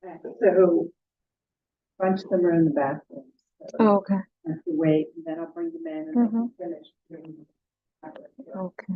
So a bunch of them are in the bathroom. So Oh, okay. I have to wait, and then I'll bring them in and they can finish doing the Okay.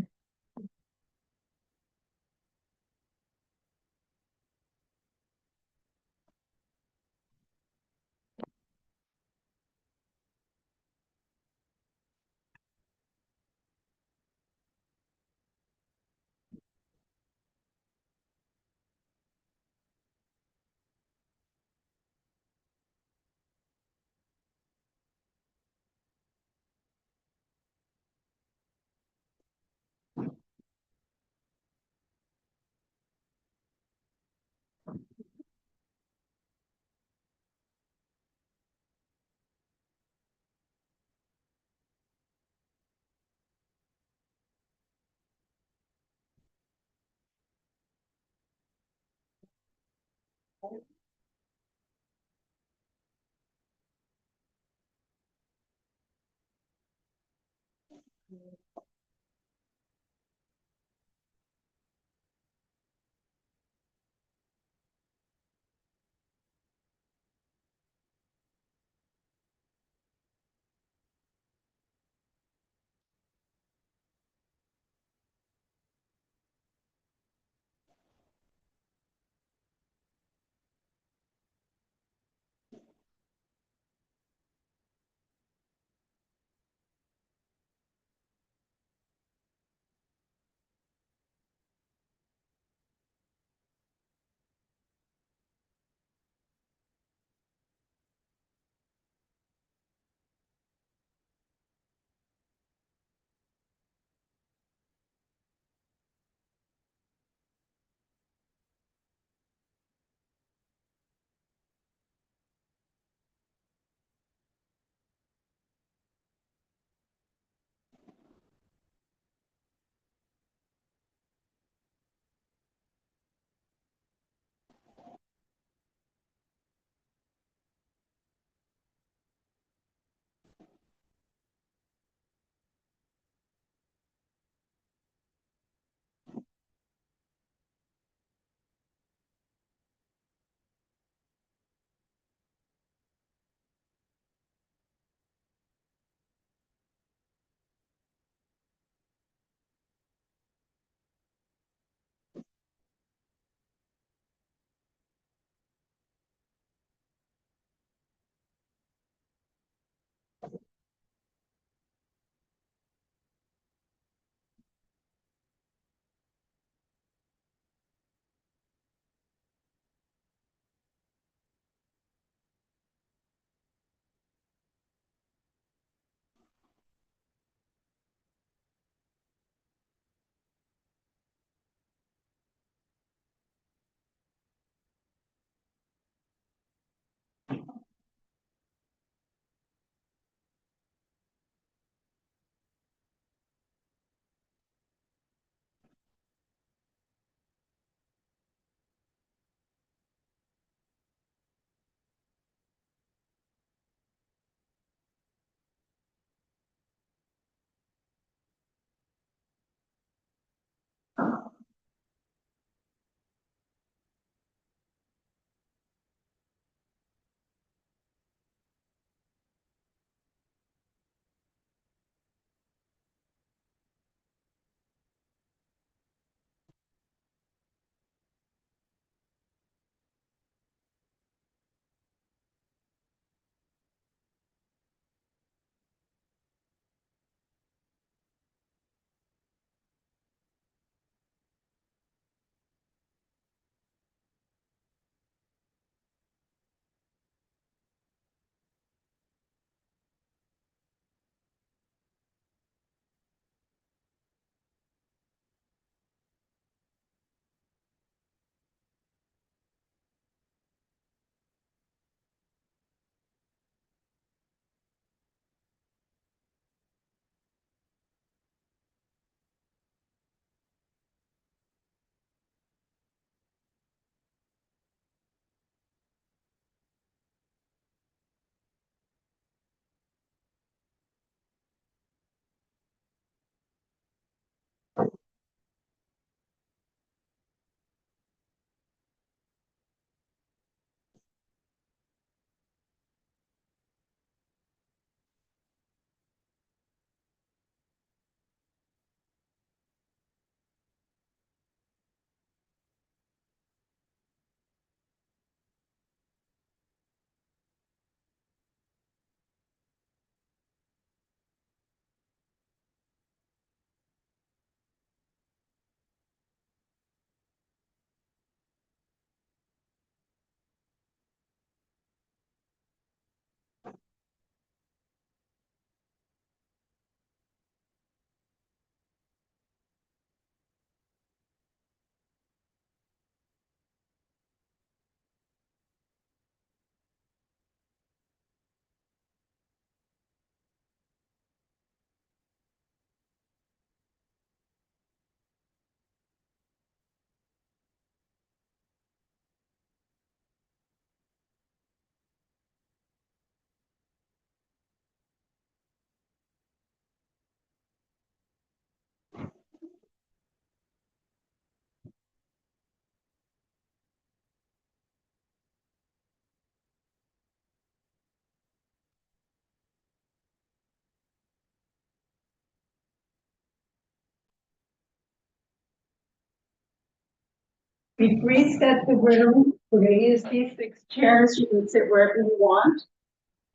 We've reset the room. We're gonna use these 6 chairs. You can sit wherever you want.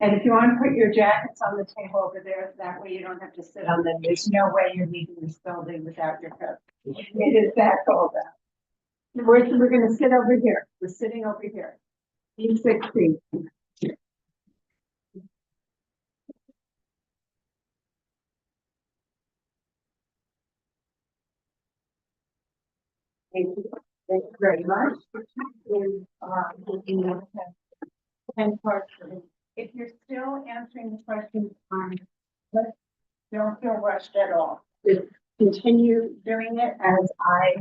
And if you want to put your jackets on the table over there, that way you don't have to sit on them. There's no way you're leaving this building without your coat. It is that cold out. We're gonna sit over here. We're sitting over here. These 6 feet. Thank you very much. And if you're still answering the questions on, don't feel rushed at all. Just continue doing it as I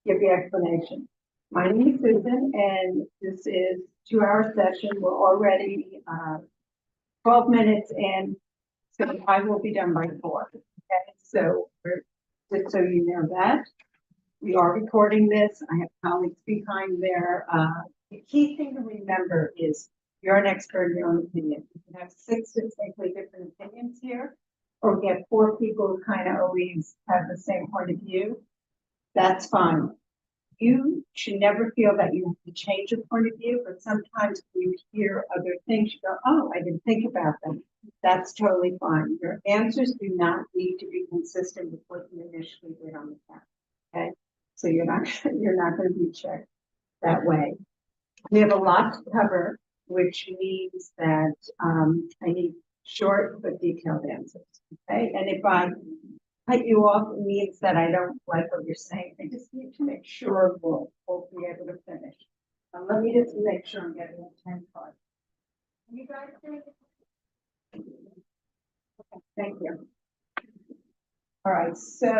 give the explanation. My name is Susan, and this is 2-hour session. We're already 12 minutes in, so I will be done by 4. Okay, so just so you know that. We are recording this. I have colleagues behind there. The key thing to remember is you're an expert in your own opinion. You can have 6 distinctly different opinions here, or get 4 people who kind of always have the same point of view. That's fine. You should never feel that you have to change your point of view, but sometimes when you hear other things, you go, oh, I didn't think about them. That's totally fine. Your answers do not need to be consistent with what you initially did on the test. Okay? So you're not going to be checked that way. We have a lot to cover, which means that I need short but detailed answers. Okay, and if I cut you off, it means that I don't like what you're saying. I just need to make sure we'll be able to finish. Let me just make sure I'm getting a 10 card. You guys do it? Okay, thank you. All right, so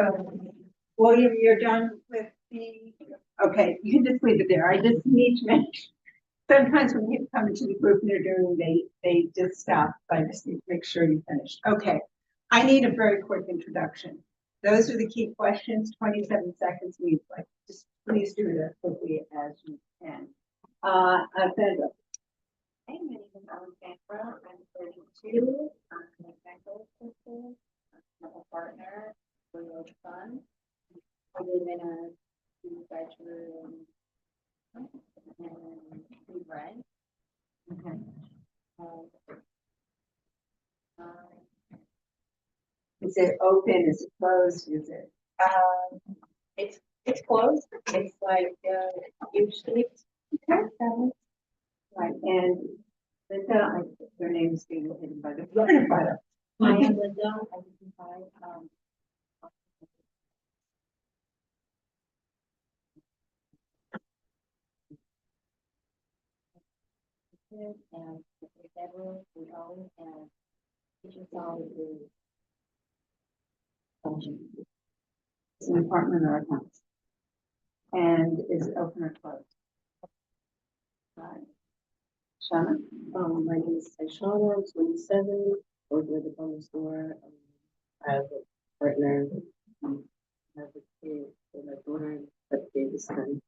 William, you're done with the, okay, you can just leave it there. I just need to make, sometimes when people come into the group and they're doing, they just stop. I just need to make sure you finish. Okay, I need a very quick introduction. Those are the key questions, 27 seconds. Like, just please do it as quickly as you can. Sandra. Hey, my name is Alexandra. I'm 32. I'm a medical assistant. I'm a partner. We're a son. I live in a 2-bedroom and we rent. Okay. Is it open? Is it closed? Is it? It's closed. It's like usually. Okay. Right. And Linda, their name is being hidden by the photo. I am Linda. I live and bedroom. We always have kitchen solid is it's an apartment or a house. And is it open or closed? Right. Shauna? My name is Shauna. I'm 27. Work with the department store. I have a partner. I have a kid with my daughter. A kid is 10.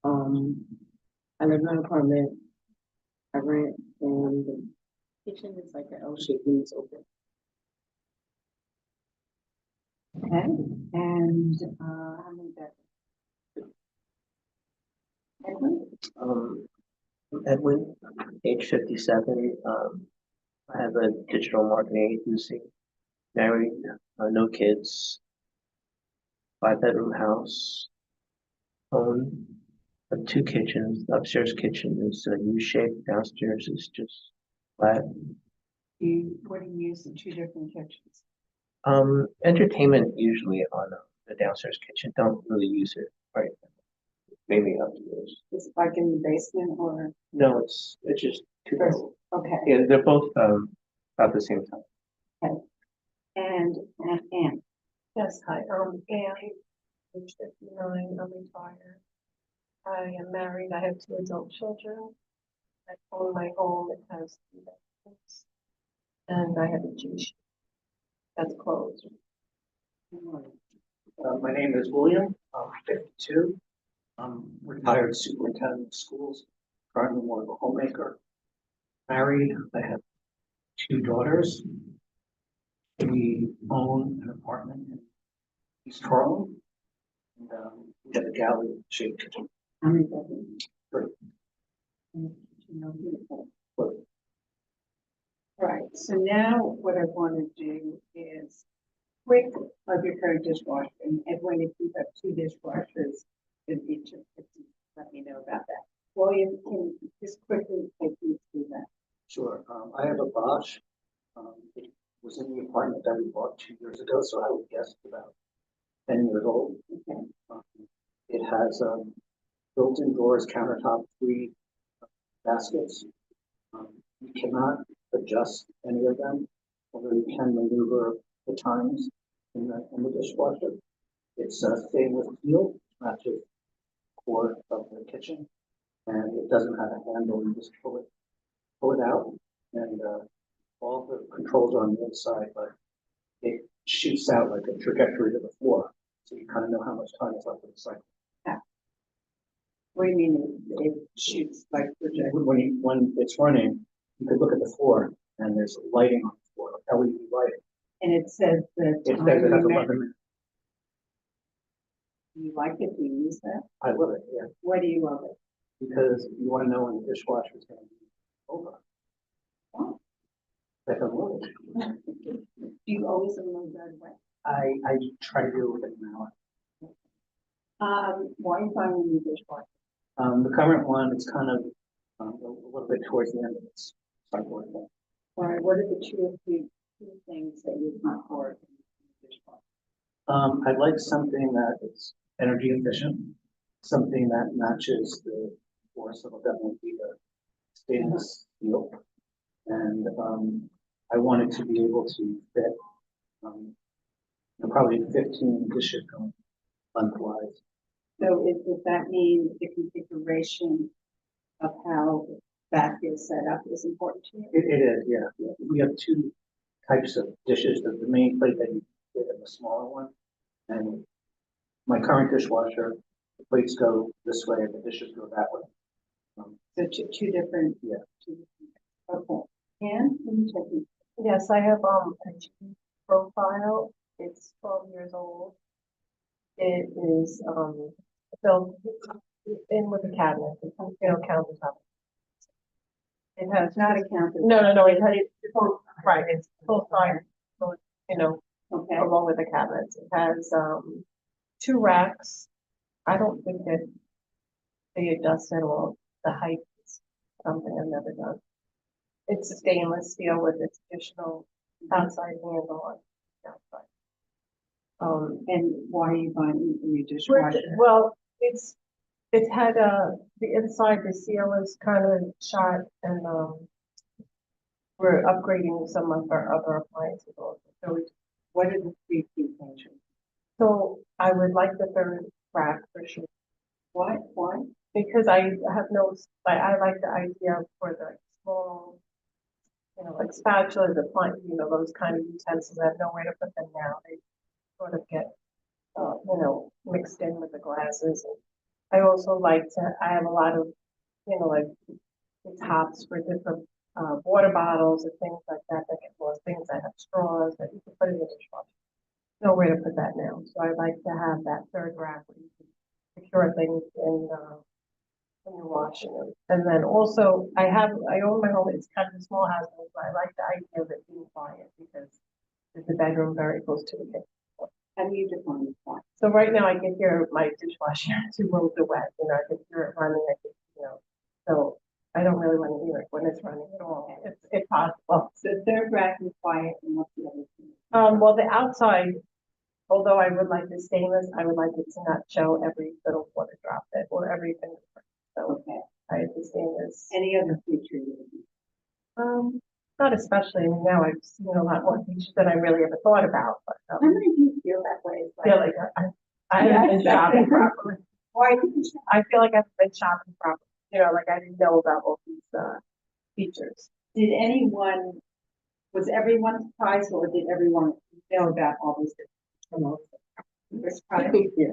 I live in an apartment. I rent, and the kitchen is like an L-shaped when it's open. Okay. And how many bedrooms? Edwin? Edwin, age 57. I have a digital marketing agency. Married, no kids. 5-bedroom house. Own 2 kitchens. The upstairs kitchen is U-shaped. Downstairs is just flat. What do you use in 2 different kitchens? Entertainment usually on the downstairs kitchen. Don't really use it right. Mainly upstairs. Is it like in the basement or? No, it's just 2 bedrooms. Okay. Yeah, they're both about the same time. Okay. And Anne. Yes, hi, Anne, age 59, I'm retired. I am married, I have 2 adult children. I own my home, it has 3 bedrooms. And I have a Jewish that's closed. My name is William. I'm 52. I'm retired superintendent of schools, currently more of a homemaker. Married, I have 2 daughters. We own an apartment in East Harlem. And We have a galley shaped kitchen. How many bedrooms? Three. But Right, so now what I want to do is quick plug your current dishwasher, and Edwin, if you have two dishwashers, in each of the, let me know about that. William, can you just quickly take me through that? sure, I have a Bosch. It was in the apartment that we bought 2 years ago, so I would guess it's about 10 years old. Okay, It has built-in drawers, countertop, 3 baskets. You cannot adjust any of them, although you can maneuver the times in the dishwasher. It's stainless steel, matches the core of the kitchen, and it doesn't have a handle. You just pull it out, and all the controls are on the inside, but it shoots out like a trajectory to the floor, so you kind of know how much time is left in the cycle. what do you mean it shoots like project? When it's running, you could look at the floor, and there's lighting on the floor, LED lighting. And it says the It time says it has remaining. 11 minutes. You like it, do you use that? I love it, yeah, Why do you love it? because you want to know when the dishwasher is going to be over. Oh. Like a little. Do you always unload right away? I try to do it within an hour. Why are you buying a new dishwasher? The current one, it's kind of a little bit towards the end of its cycle. I think. All right, what are the two or three things that you hunt for in the dishwasher? I'd like something that is energy efficient, something that matches the force of a definitely be the stainless steel. And I wanted to be able to fit probably 15 dishes going lengthwise. So does that mean the configuration of how that is set up is important to you? It is, yeah. We have 2 types of dishes. The main plate that you get in the smaller one, and my current dishwasher, the plates go this way and the dishes go that way. So two different. Yeah. Two different. Okay. And can you check it? Yes, I have a G profile. It's 12 years old. It is built in with a cabinet. It's, countertop. It has It's not a counter. no. It has it's full, right. It's full size. So Okay. along with the cabinets, it has 2 racks. I don't think that they adjust at all. The height is something I've never done. It's stainless steel with its additional outside handle on the outside. And why are you buying a new dishwasher? Well, it's had the inside, the seal is kind of shot, and we're upgrading some of our other appliances also. What are the 3 key functions? So I would like the 3rd rack for sure. Why? Because I have no, I like the idea for the small, like spatulas, those kind of utensils. I have nowhere to put them now. They sort of get, mixed in with the glasses. And I also I have a lot of, like the tops for different water bottles and things like that get lost. Things that have straws that you can put in the dishwasher. Nowhere to put that now. So I like to have that 3rd rack where you can secure things in when you're washing them. And then also I own my home. It's kind of a small house, but I like the idea of it being quiet because there's a bedroom very close to the kitchen. How do you define the quiet? So right now I can hear my dishwasher 2 rooms away. I can hear it running. So I don't really want to hear it when it's running at all. It's possible. So 3rd rack is quiet, and what's the other thing? Well, the outside, although I would like the stainless, I would like it to not show every little water drop or everything. So Okay. I have the stainless. Any other feature you would Not especially. I mean, now I've seen a lot more features that I really ever thought about. But How many of you feel that way? It's I feel like I haven't been shopping properly. Why did you shop? I feel like I've been shopping properly. Like I didn't know about all these features. Was everyone surprised, or did everyone know about all these different? You were surprised? Yeah.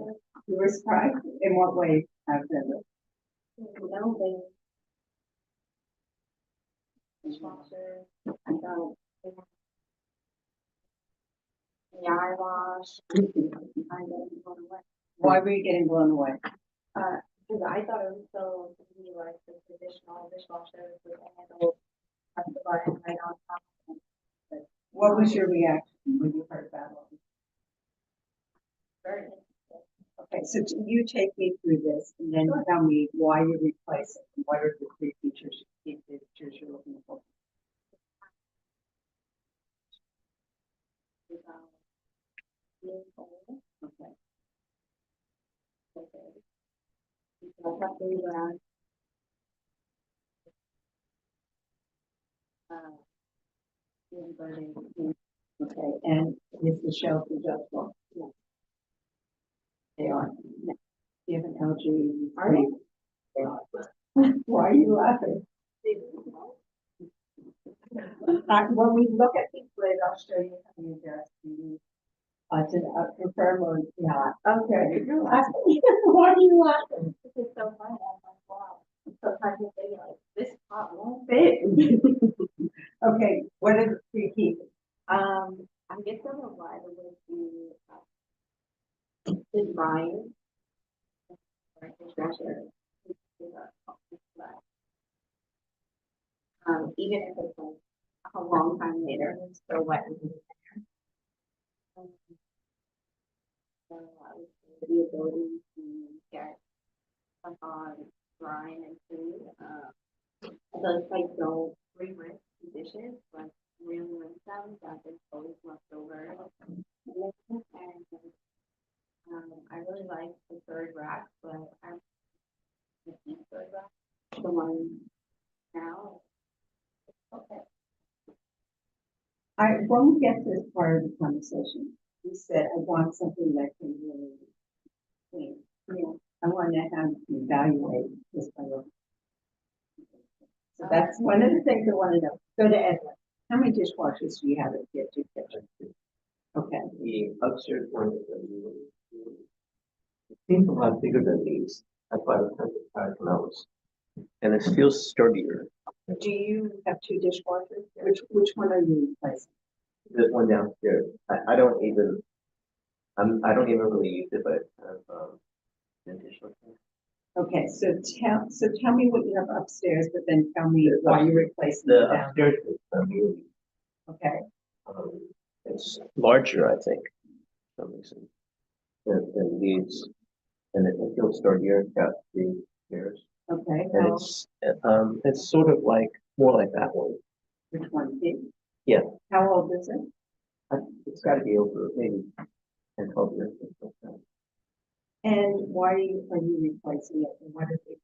You were surprised? In what way have been? Dishwasher, I don't. The eye wash, I don't go to work. Why were you getting blown away? Cause I thought it was so easy, like the traditional dishwasher with a handle, press the button right on top. What was your reaction when you heard about it? Very interesting. Okay, so you take me through this and then tell me why you replace it and what are the three features you're looking for? Being old, Okay. okay. So I have to around. Being burning. Okay, and is the shelf adjustable? Yes. They are. Do you have an LG? Are they? They are. Why are you laughing? When we look at these later, I'll show you how you adjust. To confirm or not. Okay, you're laughing. Why are you laughing? It's so funny. I'm like, wow. Sometimes you say like, this pot won't Fit. Okay, what are the three keys? I guess I'm a why would be drying. Or dishwasher. Even if it's like a long time later, and it's still wet and it's there. So I would say the ability to get stuff on drying and food. I feel like I don't re-rinse the dishes, but really rinse them, that there's always left over. And I really like the third rack, but I'm the deep third rack, the one now. Okay. When we get to this part of the conversation, you said, I want something that can really clean. Yeah. I want to have to evaluate this by your. So that's one of the things I want to know. Go to Edwin. How many dishwashers do you have at your kitchen? Okay. The upstairs one is it seems a lot bigger than these. That's why I was kind of surprised when I was, and it feels sturdier. Do you have two dishwashers? Which one are you replacing? The one downstairs, I don't even, I don't even really use it, but it's kind of vintage looking. Okay, so tell me what you have upstairs, but then tell me why you're replacing The it down. upstairs is really, Okay, it's larger, I think, for some reason, than these, and it feels sturdier. It's got three stairs, okay. and it's sort of like more like that one. Which one? Did? Yeah. How old is it? It's got to be over maybe 10, 12 years. Or something. And why are you replacing it? And what are the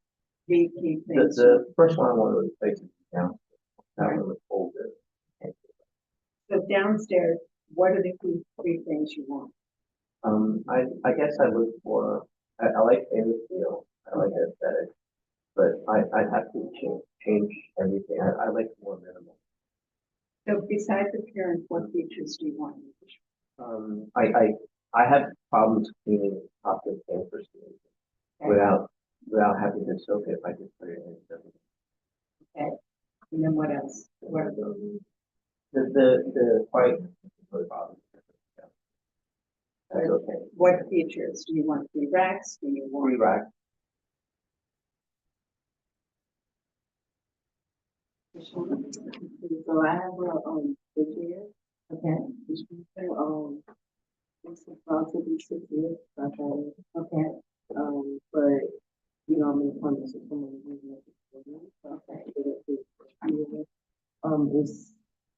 three key The, things? the first one I want to replace is down. That one was older. So downstairs, what are the key three things you want? I guess I look for, I like stainless steel, I like the aesthetic, but I'd have to change everything. I like more minimal. So besides appearance, what features do you want? I have problems cleaning top and pan for steam without having to soak it. I just put it in. Okay. And then what else? What are The white really bothers me. Yeah. That's okay. what features? Do you want three racks? Do you want? Three rack. So I have a fridge here. Okay. It's about to be 6 years. Okay. But you know, I'm in the process of someone using it for me. Okay. It's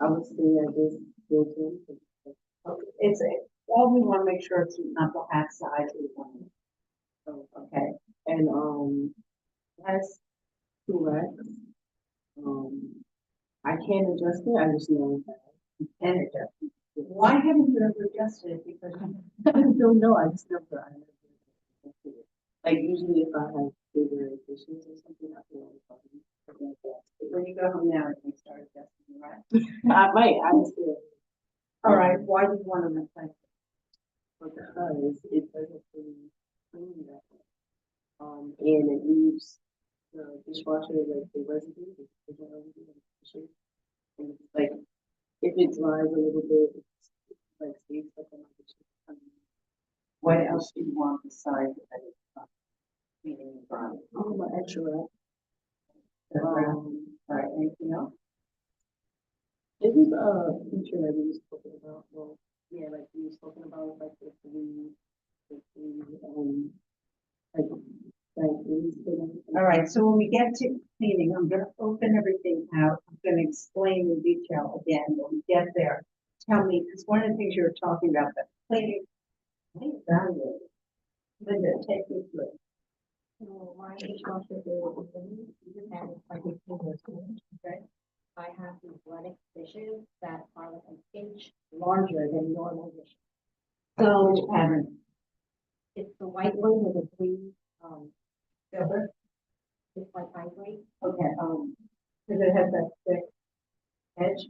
I would say I guess built in. Okay. All we want to make sure it's not the half size we want. So, Okay. and it has two racks. I can adjust it. I just know that. And adjust. Why haven't you ever adjusted it? Because I don't know. I just never. Like usually, if I have bigger dishes or something, I feel like when you go home now, you can start adjusting, right? I might. I just feel All right. Why do you want to replace it? because it doesn't really clean that way. And it leaves the dishwasher like the residue, the kitchen residue, in the dishes. And it's like if it dries a little bit, it's like stays stuck on my dishes. What else do you want besides that? Cleaning and drying? Extra. All right, anything else? This is a feature that we was talking about, well, yeah, like we was talking about, like All right, so when we get to cleaning, I'm gonna open everything out. I'm gonna explain in detail again when we get there. Tell me, because one of the things you were talking about, that cleaning, I think evaluate. Linda, take me through. So my dishwasher bill is in, and it's like a single, okay? I have these Lennox dishes that are like an inch larger than normal dishes. So, Which pattern? it's the white one with the three, Silver? it's like ivory. Okay, because it has that thick edge?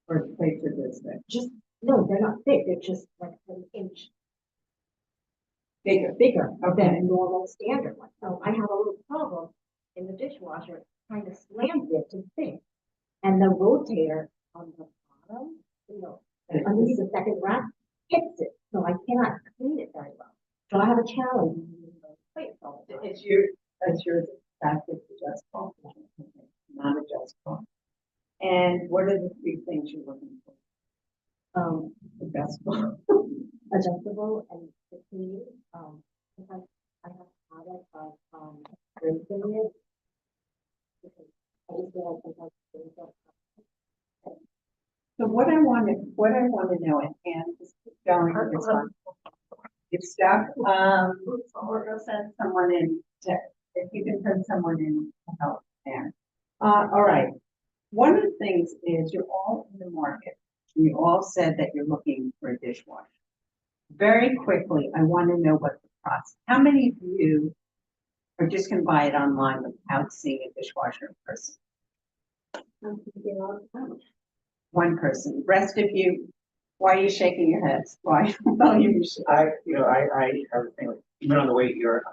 Or the plates are this thick? Just, no, they're not thick, they're just like an inch Bigger. bigger Okay. than a normal standard one. So I have a little problem in the dishwasher, kind of slams it to sink. And the rotator on the bottom, underneath the second rack, hits it, so I cannot clean it very well. So I have a challenge. It's your, that's yours, that's adjustable, not adjustable. And what are the three things you're looking for? Adjustable. Adjustable and the clean, because I have a habit of, rinsing it. Because I just feel like sometimes things don't. So what I want to know, and just keep going with this one. You're stuck, we're gonna send someone in to, if you can send someone in to help there. All right. One of the things is you're all in the market. You all said that you're looking for a dishwasher. Very quickly, I want to know what the process, how many of you are just gonna buy it online without seeing a dishwasher in person? One person. Rest of you, why are you shaking your heads? Why? Well, you should. I have a thing, like, even on the way here,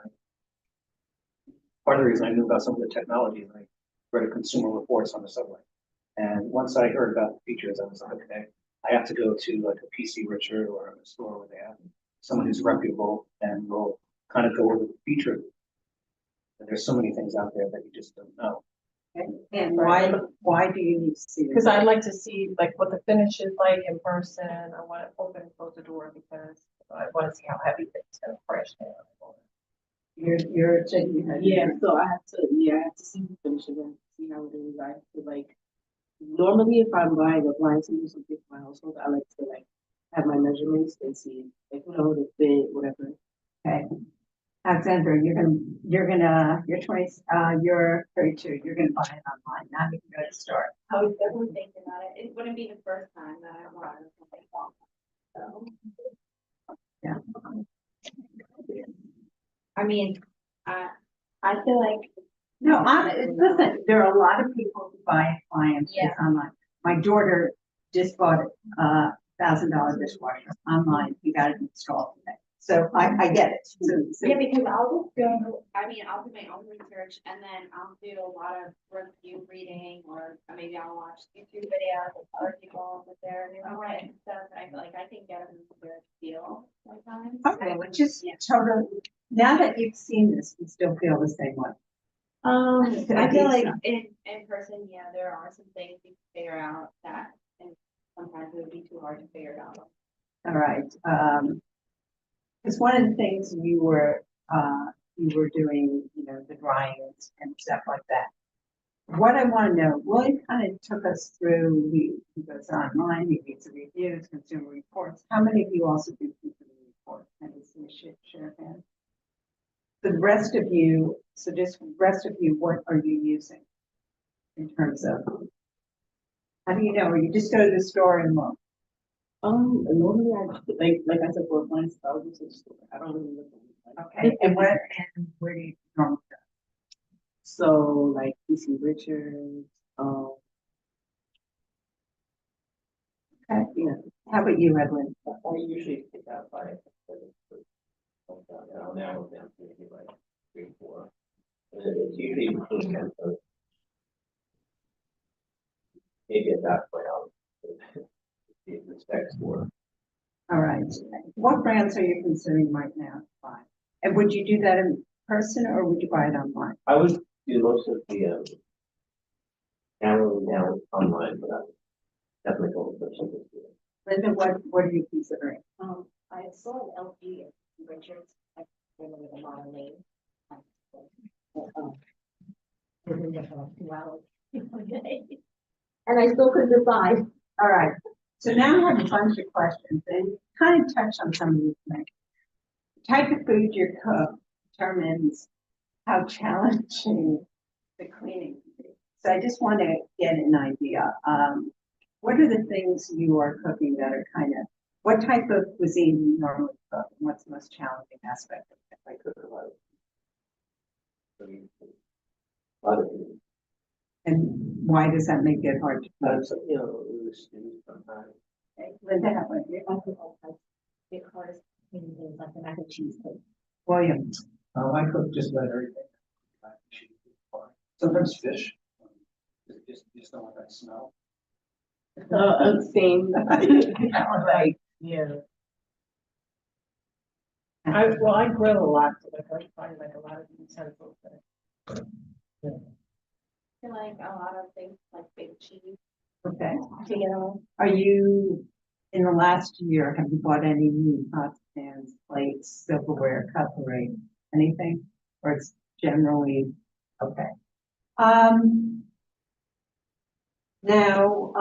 part of the reason I knew about some of the technology is I read a consumer reports on the subway. And once I heard about the features, I was like, okay, I have to go to like a PC Richard or a store where they have someone who's reputable and will kind of go over the feature. And there's so many things out there that you just don't know. And why do you need to see? Because I'd like to see like what the finish is like in person. I want to open and close the door because I want to see how heavy it's going to crash down. You're shaking your head. Yeah, so I have to see the finish of it, see how it is. I feel like normally if I'm buying appliances or something for my household, I like to like have my measurements and see like the fit, whatever. Okay. Alexandra, your 20, you're 32, you're gonna buy it online, now you can go to store. I was definitely thinking about it. It wouldn't be the first time that I wanted something so. Yeah. I mean, I feel like. No, listen, there are a lot of people who buy appliances online. My daughter just bought a $1,000 dishwasher online, he got it installed today. So I get it. So, Yeah, because I'll just go, I'll do my own research and then I'll do a lot of review reading or maybe I'll watch YouTube videos of other people with their new and stuff. And I feel like I can get a good feel sometimes. okay, which is totally, now that you've seen this, you still feel the same way. I feel like in person, yeah, there are some things you can figure out that, and sometimes it would be too hard to figure it out. All right, because one of the things you were doing, the dryings and stuff like that. What I want to know, William kind of took us through, he goes online, he reads the reviews, consumer reports. How many of you also do consumer reports? And is the share hand? The rest of you, what are you using in terms of, how do you know? Or you just go to the store and look? Normally I like I said for appliances, I would go to the store. I don't really look at it. Okay, and where do you normally go? So like PC Richards, Okay, yeah. How about you, Edwin? I usually pick out by now down to maybe like 3, 4. And it's usually between 10 to maybe at that point I'll see if the specs for All right. What brands are you considering right now to buy? And would you do that in person or would you buy it online? I would do most of the, narrowing down online, but I would definitely go for something. Linda, what are you considering? I saw an LG at Richards, I remember the model name. I've been there for like 2 hours. And I still couldn't decide. All right. So now I have a bunch of questions and you kind of touched on some of these things. The type of food you cook determines how challenging the cleaning can be. So I just want to get an idea. What are the things you are cooking that are kind of, what type of cuisine do you normally cook? And what's the most challenging aspect of it? I cook a lot of. A lot of things. And why does that make it hard to cook? So, you know, it was sometimes. Okay, Linda, how about you? I could also get hardest cleaning things like the mac and cheese thing. William? I cook just about everything. Sometimes fish. Just don't like that smell. Same. Right. Yeah. I grill a lot, so like I find like a lot of utensils that. I like a lot of things like big cheese, Okay. you know. Are you, in the last year, have you bought any new pots, pans, plates, silverware, cutlery, anything? Or it's generally, okay. Now,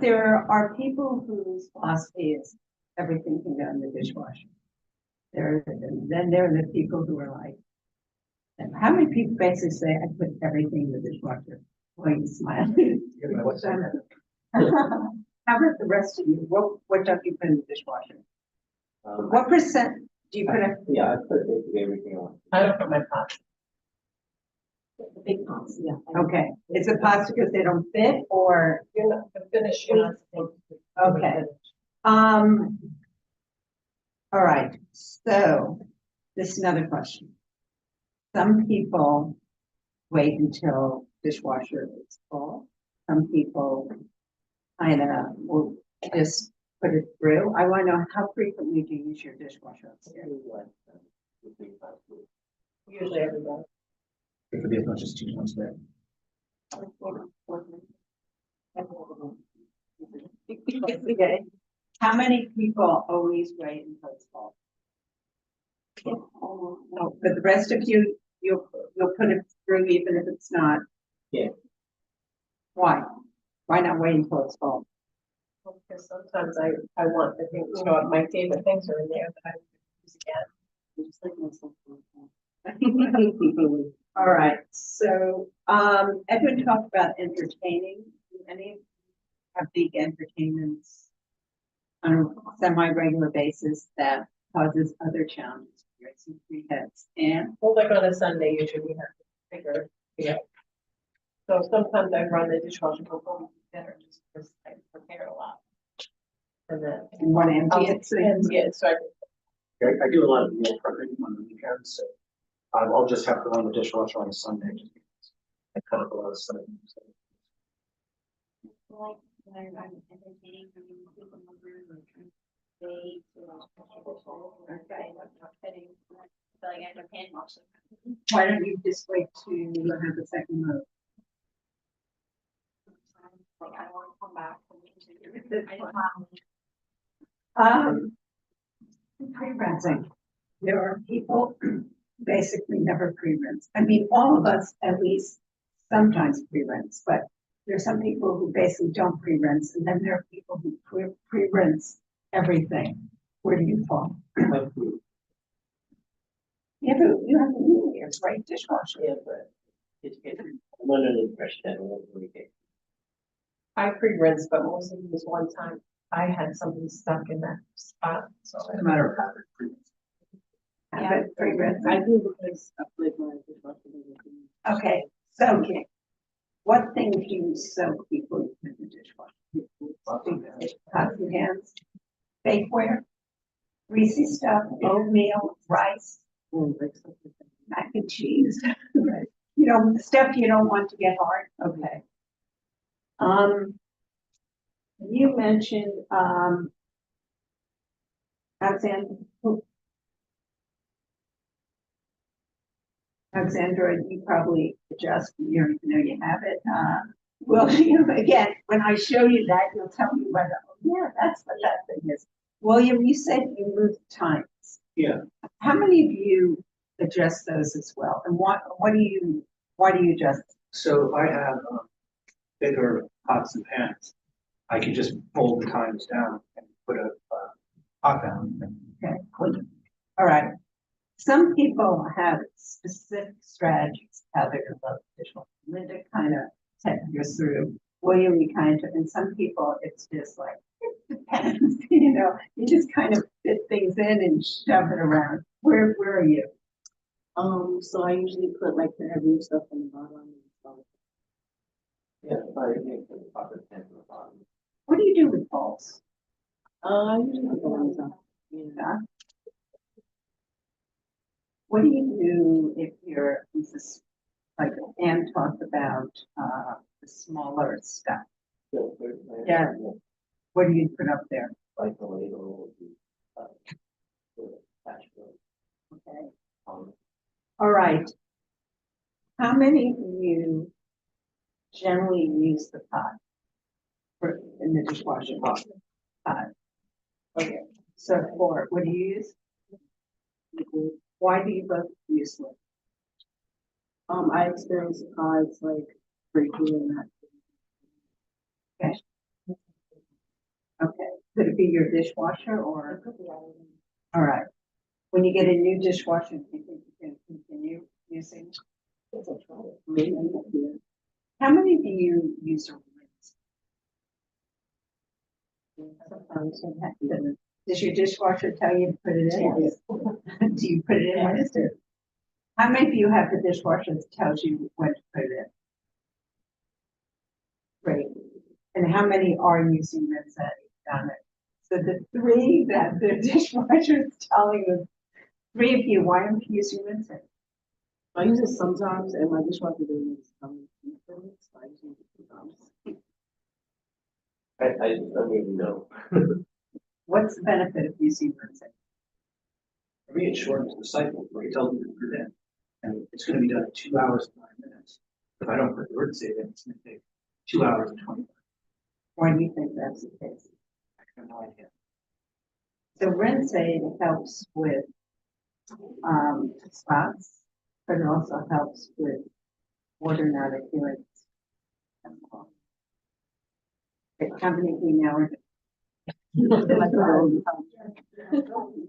there are people whose philosophy is everything can go in the dishwasher. Then there are the people who are like, how many people basically say I put everything in the dishwasher? Well, you smile. How about the rest of you? What don't you put in the dishwasher? What percent do you put in? Yeah, I put basically everything on. I don't put my pot. The big pots, yeah. Okay, is it pots because they don't fit or? You're not the finish, you're not supposed to. Okay. All right, so this is another question. Some people wait until dishwasher is full. Some people kind of will just put it through. I want to know how frequently do you use your dishwasher upstairs? Usually everybody. It could be as much as 2 times a day. Okay. How many people always wait until it's full? No, but the rest of you, you'll put it through even if it's not. Yeah. Why? Why not wait until it's full? Because sometimes I want the things, you know, my favorite things are in there that I use again. Just like myself. All right, so, Edwin talked about entertaining. Do any have big entertainments on a semi-regular basis that causes other challenges? Some three heads and Well, like on a Sunday, usually we have to figure it out. So sometimes I run the dishwasher before we eat dinner, just because I prepare a lot. And then. you want to empty it. So Yeah, so I do a lot of meal prepping on the weekends, so I'll just have to run the dishwasher on a Sunday. Just because I cut up a lot of stuff. Like, when I'm entertaining, I mean, people over or trying to bake or okay, I'm not fitting. I feel like I have a pan wash. why don't you just wait to have a second mode? Like, I don't want to come back. Pre-rinsing. There are people who basically never pre-rinse. I mean, all of us at least sometimes pre-rinse, but there's some people who basically don't pre-rinse, and then there are people who pre-rinse everything. Where do you fall? Yeah, but you have to move your right dishwasher. Yeah, but I'm under the impression that it won't really get. I pre-rinse, but mostly because one time I had something stuck in that spot, so. It's a matter of habit. Have it pre-rinse. I do because of like my dishwasher. Okay, so okay. What things do you soak before you put in the dishwasher? Pots and pans, bakeware, greasy stuff, oatmeal, rice, mac and cheese. You know, stuff you don't want to get hard. Okay. You mentioned, Alexandra, you probably adjust, you don't even know you have it. William, again, when I show you that, you'll tell me whether, oh, yeah, that's what that thing is. William, you said you moved times. Yeah. How many of you adjust those as well? And why do you adjust? So if I have bigger pots and pans, I can just fold the times down and put a pot down. Okay, all right. Some people have specific strategies how they're going to load the dishwasher. Linda kind of took us through. William, you kind of, and some people, it's just like, it depends, you know, you just kind of fit things in and shove it around. Where are you? So I usually put like the heavier stuff on the bottom. Yeah, I think the proper tent on the bottom. What do you do with balls? I usually put the ones up. Yeah. What do you do if you're, this is like Anne talked about, the smaller stuff? Yeah. What do you put up there? Like the ladle, the cash flow. Okay. All right. How many of you generally use the pot in the dishwasher? Pot. Okay. So what do you use? Why do you both use it? I experienced pods like breaking in that. Okay. Could it be your dishwasher or? All right. When you get a new dishwasher, do you think you can continue using? Maybe. How many do you use a rinse? Sometimes it happens. Does your dishwasher tell you to put it in? Do you put it in? What is it? How many of you have the dishwasher that tells you when to put it in? Great. And how many are using rinse on it? So the three that the dishwasher is telling us, three of you, why aren't you using rinse? I use it sometimes, and my dishwasher doesn't use some things, so I just use it sometimes. I just don't even know. What's the benefit of using rinse? For me, it shortens the cycle, like it tells me to put it in. And it's gonna be done in 2 hours and 9 minutes. If I don't put the word save in, it's gonna take 2 hours and 20 minutes. Why do you think that's the case? I have no idea. So rinse aid helps with spots, but it also helps with water not adherence. How many do you know?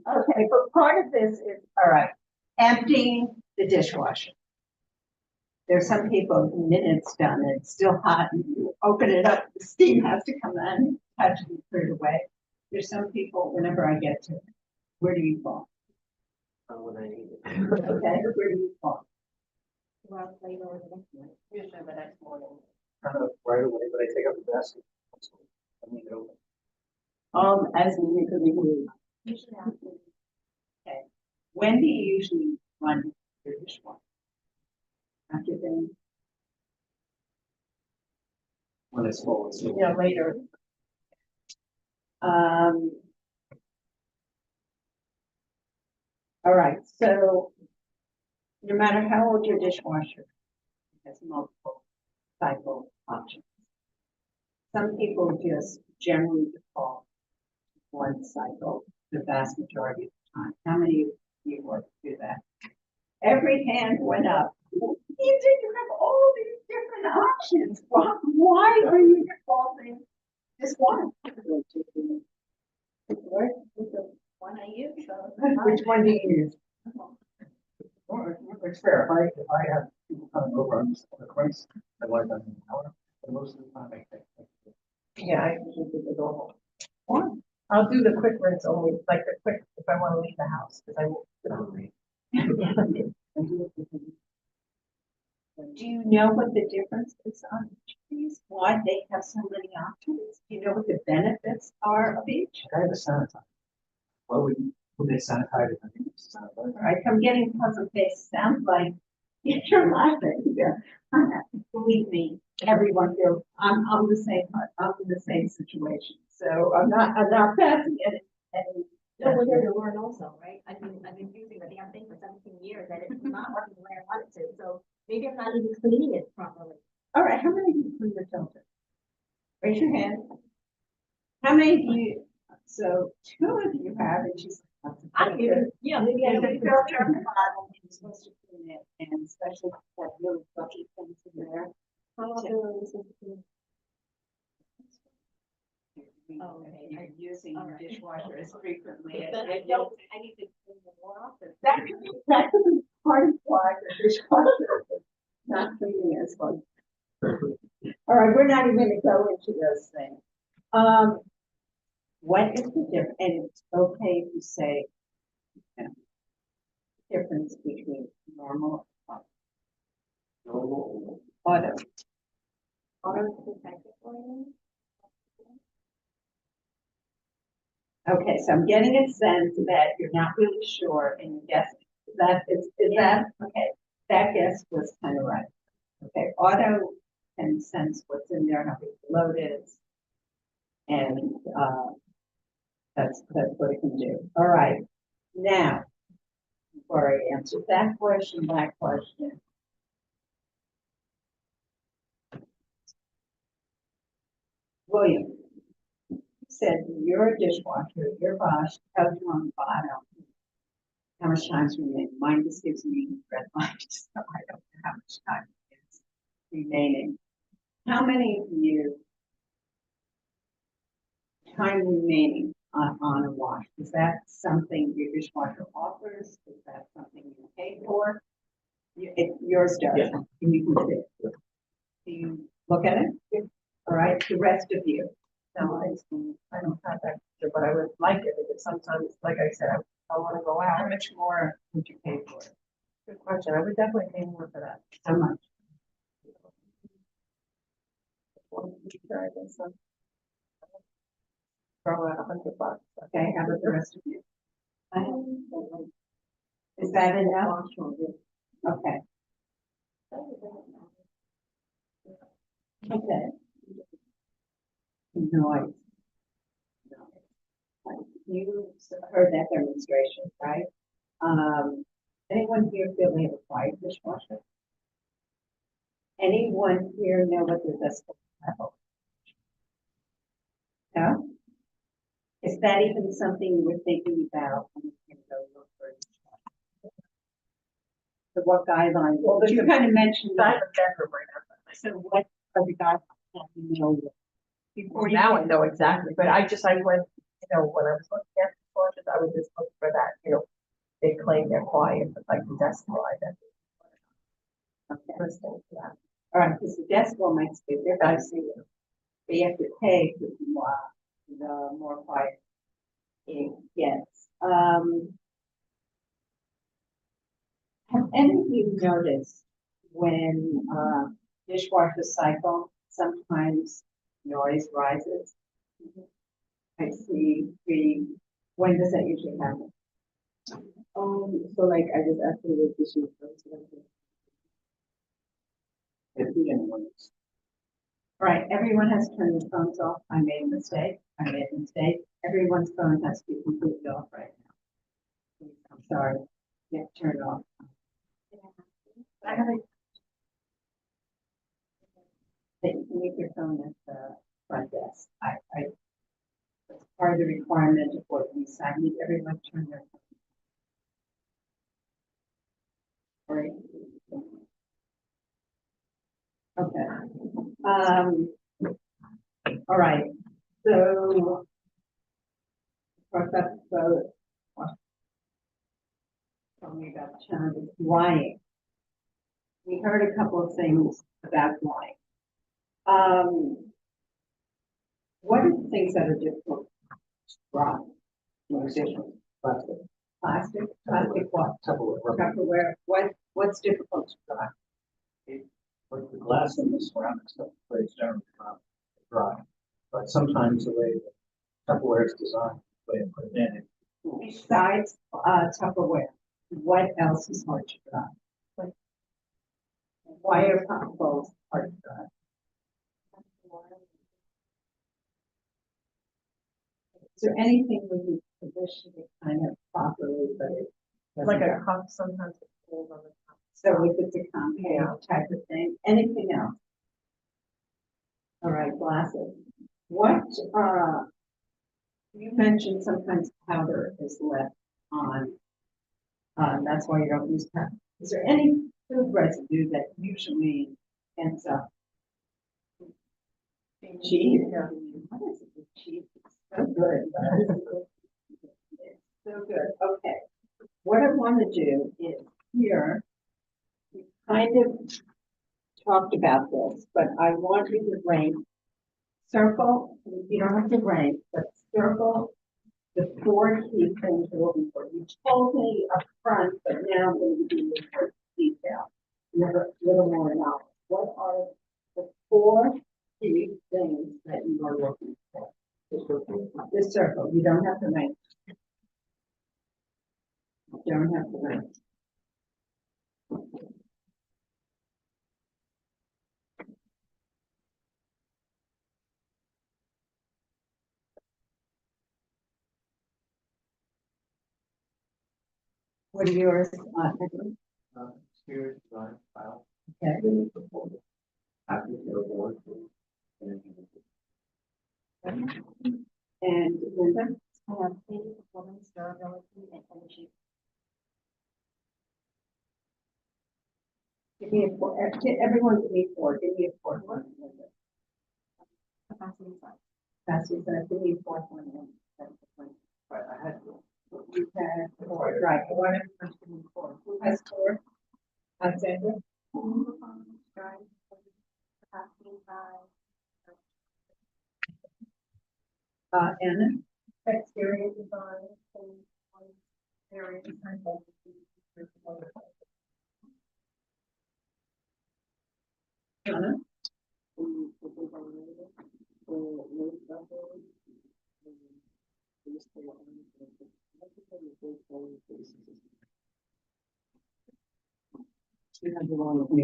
Okay, but part of this is, all right, emptying the dishwasher. There's some people, the minute it's done, it's still hot, and you open it up, the steam has to come in, touch it, and put it away. There's some people, whenever I get to it, where do you fall? When I need it. Okay, where do you fall? Well, later or the next night. Usually the next morning. Kind of right away, but I take out the basket. I leave it open. As needed, because we can. Usually after. Okay. When do you usually run your dishwasher? After then? When it's full, it's full. Yeah, later. All right, so no matter how old your dishwasher, it has multiple cycle options. Some people just generally default to one cycle the vast majority of the time. How many of you want to do that? Every hand went up. You have all these different options. Why are you defaulting just one? One I use, so. Which one do you use? Well, it's fair. If I have people coming over on the quiz, I like them in an hour, but most of the time I think. Yeah, I usually do the normal. One. I'll do the quick rinse only, like the quick, if I want to leave the house, because I won't. Do you know what the difference is on each of these? Why they have so many options? Do you know what the benefits are of each? I have a sanitizer. Why would they sanitize it? I think it's sanitizer. All right, I'm getting puzzle face. Sounds like you're laughing. Believe me, everyone feels, I'm in the same situation, so I'm not passing any. No, we're here to learn also, right? I've been using the damn thing for 17 years and it's not working the way I want it to, so maybe I'm not even cleaning it properly. All right, how many of you clean your filter? Raise your hand. How many of you, so two of you have, and she's. I don't even, yeah, maybe I There's a don't. filter on the bottom, and you're supposed to clean it, and especially that really fluffy things in there. How often are we supposed to clean? Oh, okay. You're using All your right. dishwasher as frequently as. Then I don't, I need to clean them more often. That could be part of why the dishwasher is not cleaning as well. All right, we're not even gonna go into those things. What is the difference, and it's okay if you say, you know, difference between normal and auto. Okay, so I'm getting a sense that you're not really sure and you're guessing. Is that, okay, that guess was kind of right. Okay, auto can sense what's in there, how big the load is. And, that's what it can do. All right, now, before I answer that question, William, you said your dishwasher, your Bosch, tells you on the bottom how much time's remaining. Mine just gives me red light, so I don't know how much time is remaining. How many of you time remaining on a wash? Is that something your dishwasher offers? Is that something you pay for? Yours does, Yeah. and you can see it. Do you look at it? All right, the rest of you. No, I don't have that, picture, but I would like it because sometimes, like I said, I want to go How out. much more would you pay for it? Good question. I would definitely pay more for that. How much? Sure, I think so. Throw out $100. Okay, how about the rest of you? Is that enough? Okay. Okay. Noise. You heard that demonstration, right? Anyone here feel they have a quiet dishwasher? Anyone here know what their decibel level? No? Is that even something you were thinking about when you can go look for a dishwasher? So what guidelines? Well, you kind of mentioned I that. have a bedroom right now. So what are the guidelines that you know before you? Now I know exactly, but I went, when I was looking at the sources, I would just look for that, they claim they're quiet, but like the decibel, I bet. Okay. Listening to that. All right, because the decibel makes a difference. But you have to pay for the more quiet it gets. Have any of you noticed when dishwasher cycle, sometimes noise rises? I see when does that usually happen? So like I just activated the sheet. If you didn't want it. All right, everyone has turned their phones off. I made a mistake. Everyone's phone has to be completely off right now. I'm sorry. Yeah, turn it off. I have a They can leave your phone at the front desk. It's part of the requirement of what we sign. I need everyone to turn their phone. All right. Okay. All right. So, tell me about the challenge of lying. We heard a couple of things about lying. What are the things that are difficult to dry? Plastic. Plastic what? Tupperware. Tupperware. What's difficult to dry? Like the glass and the ceramic stuff breaks down dry. But sometimes the way the Tupperware is designed, the way I put it in, Besides Tupperware, what else is hard to dry? Wire pump bowls hard to dry. Is there anything we need to position it kind of properly, but it Like doesn't a go? cup, sometimes it falls on the top. So if it's a concave type of thing, anything else? All right, glasses. What, you mentioned sometimes powder is left on, that's why you don't use powder. Is there any food residue that usually ends up? Cheese? Yeah. What is it with cheese? It's so good. It's so good, okay. What I want to do is here, we kind of talked about this, but I want you to rank, circle, you don't have to rank, but circle the 4 key things you're looking for. You told me up front, but now I'm going to give you more detail, a little more knowledge. What are the 4 key things that you are looking for? This circle, you don't have to rank. You don't have to rank. What are yours? Edwin? Exterior design style. Okay. After the board. And Linda? Cleaning performance, durability, and energy. Give me a 4. Everyone give me 4. Give me a 4th one. Capacity size. That's it. Give me a 4th one. That's the one. But I had. You had 4. Right. The one everyone's giving 4. Who has 4? Alexandra? Performance, drive, capacity size. Anna? Exterior design, and area design. Anna? You have the wrong with me.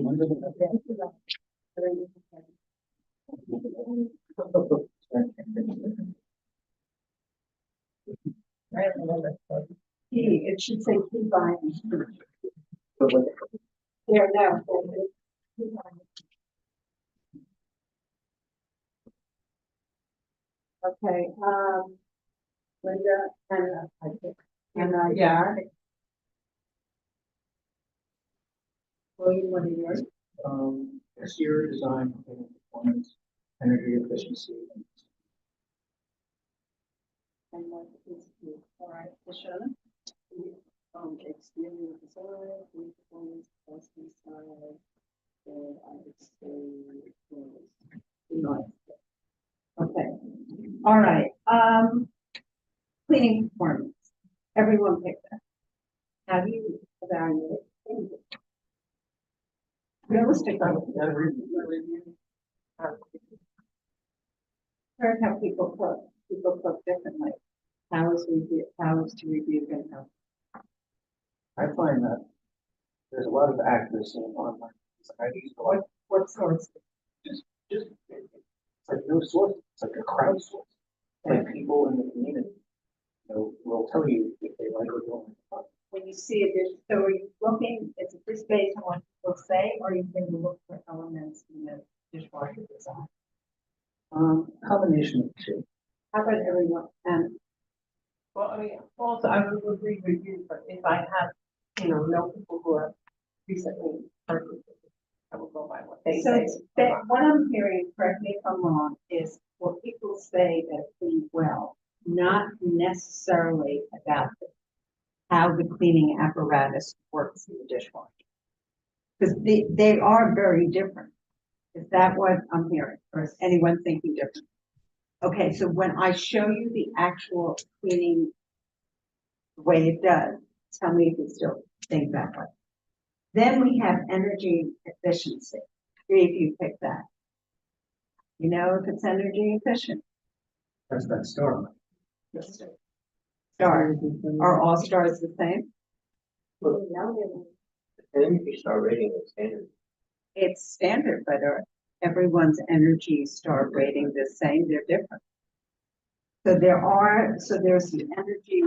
Key, it should say key binding. There, no. Key binding. Okay, Linda and I think, and yeah. William, what are yours? Exterior design, cleaning performance, energy efficiency. And what is the, all right, Michelle? Exterior design, cleaning performance, capacity size, and I would say. Okay, all right, cleaning performance, everyone pick that. How do you evaluate? Realistic, heard how people cook differently. How is to review good health? I find that there's a lot of accuracy in online. I use What sorts? just, it's like no source, it's like a crowdsource. Like people in the community, will tell you if they like or don't like. When you see a dish, so are you looking, is it just based on what people say, or are you going to look for elements in the dishwasher design? Combination of the 2. How about everyone, and Well, I mean, also, I would agree with you, but if I have, know people who have recently purchased it, I will go by what they so say. what I'm hearing, correct me if I'm wrong, is what people say that clean well, not necessarily about how the cleaning apparatus works in the dishwasher. Because they are very different. Is that what I'm hearing, or is anyone thinking different? Okay, so when I show you the actual cleaning, the way it does, tell me if you still think that way. Then we have energy efficiency. See if you pick that. You know if it's energy efficient. That's that star. Star. Are all stars the same? Energy star rating is standard. It's standard, but everyone's Energy Star rating the same? They're different. So there's the Energy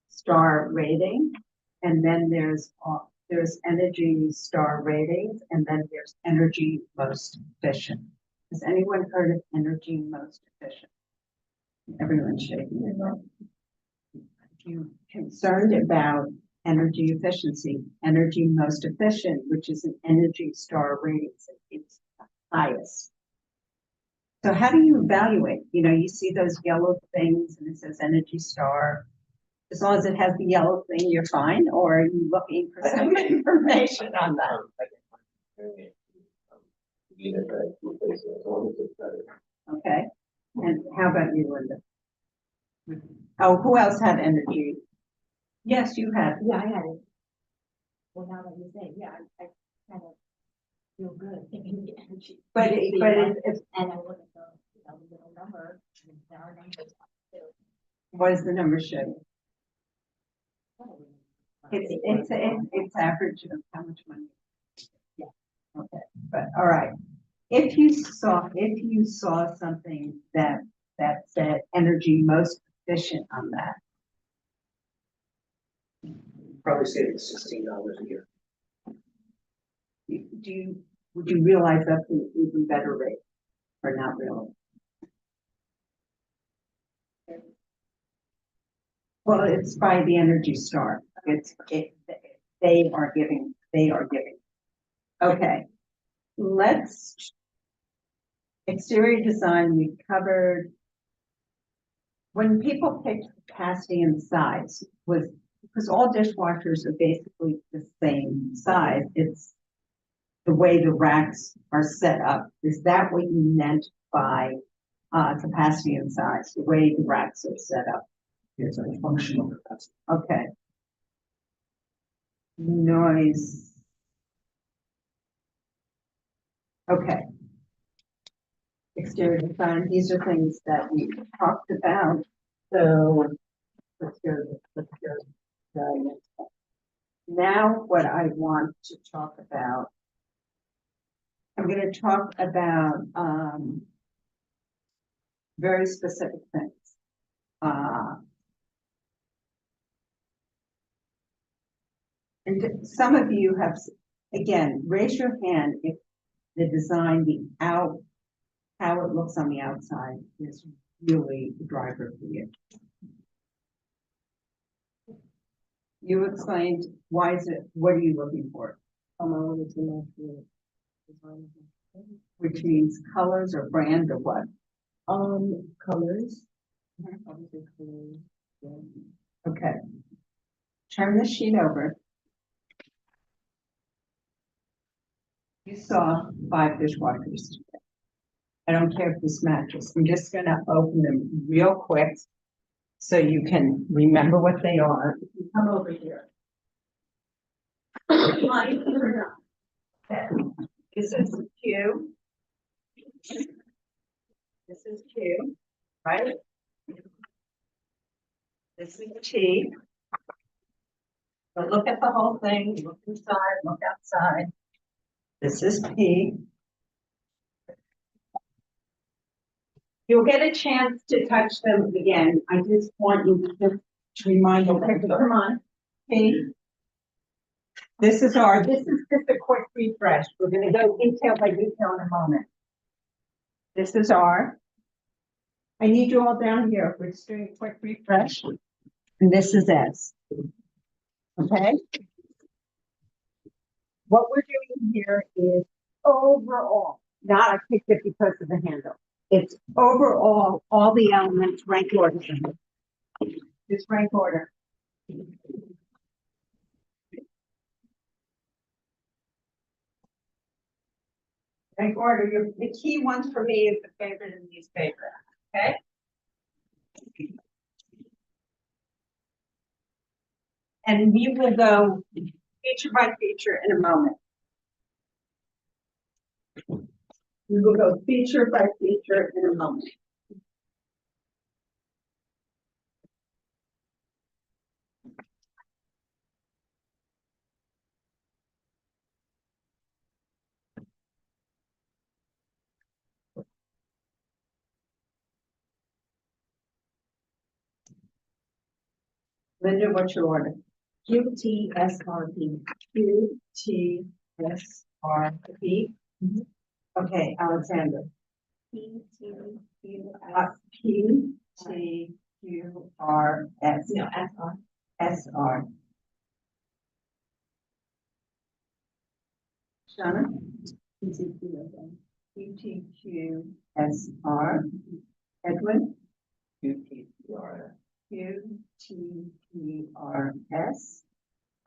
Star rating, and then there's Energy Star ratings, and then there's Energy Most Efficient. Has anyone heard of Energy Most Efficient? Everyone's shaking their head. If you're concerned about energy efficiency, Energy Most Efficient, which is an Energy Star rating, it's the highest. So how do you evaluate? You know, you see those yellow things and it says Energy Star. As long as it has the yellow thing, you're fine, or are you looking for some information on that? I can find it. Either, right, two places, as long as it's better. Okay, and how about you, Linda? Oh, who else had energy? Yes, you had. Yeah, I had it. Well, now that you say, yeah, I kind of feel good thinking the energy. But it's, And I look at the, you know, the little number, and there are numbers. what does the number show? It's average of how much money. Yeah. Okay, but all right. If you saw something that said Energy Most Efficient on that, Probably save $16 a year. would you realize that's an even better rate, or not really? Well, it's by the Energy Star. They are giving. Okay, let's exterior design. We covered. When people picked capacity and size, was because all dishwashers are basically the same size. It's the way the racks are set up. Is that what you meant by capacity and size? The way the racks are set up. It's a functional capacity. Okay. Noise. Okay. Exterior design, these are things that we talked about. So let's go. Now what I want to talk about, I'm going to talk about very specific things. And some of you have, again, raise your hand if the design, how it looks on the outside is really the driver for you. You explained, why is it, what are you looking for? Which means colors or brand or what? Colors. Obviously colors. Yeah. Okay. Turn the sheet over. You saw 5 dishwashers. I don't care if this matches. I'm just going to open them real quick so you can remember what they are. If you come over here. This is Q. This is Q, right? This is T. So look at the whole thing, look inside, look outside. This is P. You'll get a chance to touch them again. I just want you to remind you, come on, P. This is just a quick refresh. We're gonna go detail by detail in a moment. This is R. I need you all down here. We're just doing a quick refresh. And this is S. Okay? What we're doing here is overall, not I picked it because of the handle. It's overall, all the elements rank order. Just rank order. Rank order. The key ones for me is the favorite and least favorite. Okay? And we will go feature by feature in a moment. We will go feature by feature in a moment. Linda, what's your order? QTSRP. QTSRP. Okay, Alexander. PTQRS. No, SR. SR. Shauna? QTQSR. Edwin? QTCRS. QTPRS.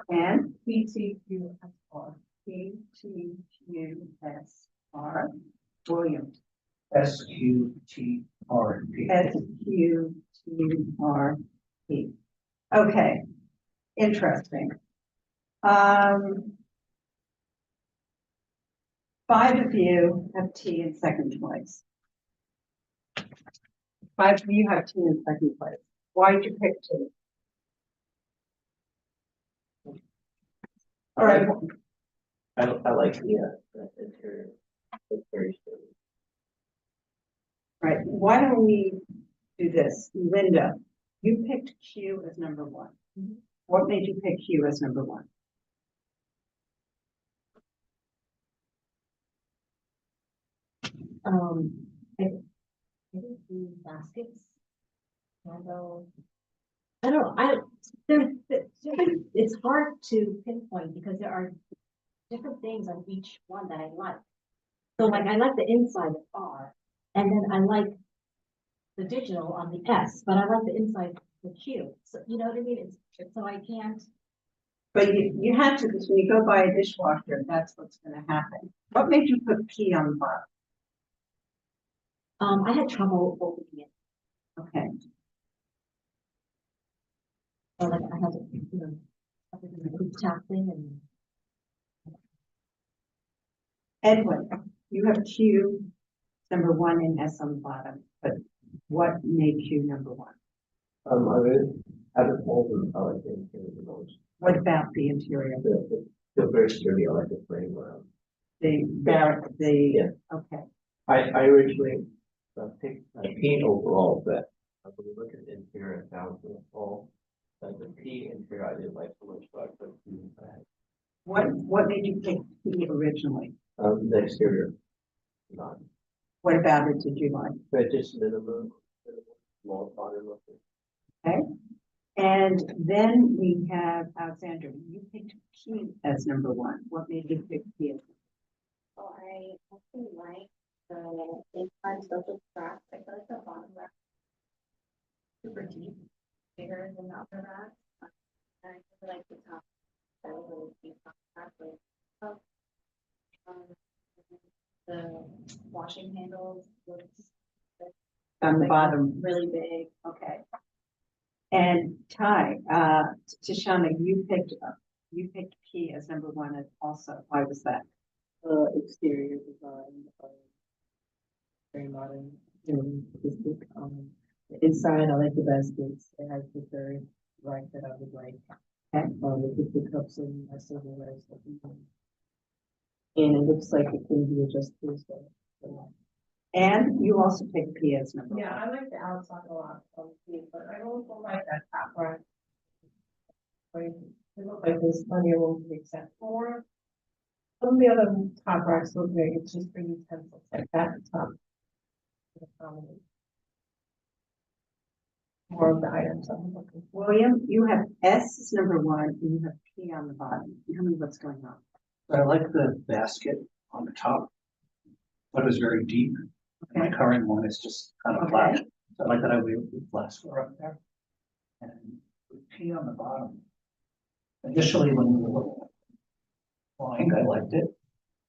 And PTQSR. PTQSR. William. SQTRP. SQTRP. Okay, interesting. 5 of you have T in second place. 5 of you have T in second place. Why did you pick T? All right, I like the interior. It's very sturdy. right. Why don't we do this? Linda, you picked Q as number 1. What made you pick Q as number 1? I think the baskets. Although, I don't know, it's hard to pinpoint because there are different things on each one that I like. So like, I like the inside of R, and then I like the digital on the S, but I like the inside of the Q. So, you know what I mean? So I can't. But you had to, because when you go buy a dishwasher, that's what's going to happen. What made you put P on the bottom? I had trouble opening it. Okay. Or like I had to, keep tapping and. Edwin, you have Q number 1 and S on the bottom, but what made Q number 1? I really, out of all of them, I like the interior the most. What about the interior? Feel very sturdy. I like the frame around. Okay. I originally picked P overall, but when you look at the interior and sounds of the whole, the P interior I didn't like so much, so I put P back. What made you pick P originally? The exterior, not, What about it did you like? but just minimum, small, modern looking. Okay. And then we have Alexander. You picked P as number 1. What made you pick P as So I actually like the inside social strap. I feel like the bottom rack super deep, bigger than the upper rack. And I feel like the top that will be top with the washing handles looks on the bottom? really big. Okay. And Ty, Tashana, you picked P as number 1 as also. Why was that? Exterior design, very modern, artistic. The inside, I like the baskets. It has the very right that I would like. Okay. With the cups and my silverware stuff. And it looks like it can be adjusted as well. And you also picked P as number 1. Yeah, I like the outside a lot, but I also like that top rack. Like, it looks like there's plenty of room to accept for. Some of the other top racks look big, it's just for utensils, like that top. More of the items I'm looking for. William, you have S as number 1 and you have P on the bottom. Tell me what's going on. I like the basket on the top, but it's very deep. My current one is just kind of flat. So I like that I leave the flat square up there. And with P on the bottom. Initially, when we were flying, I liked it.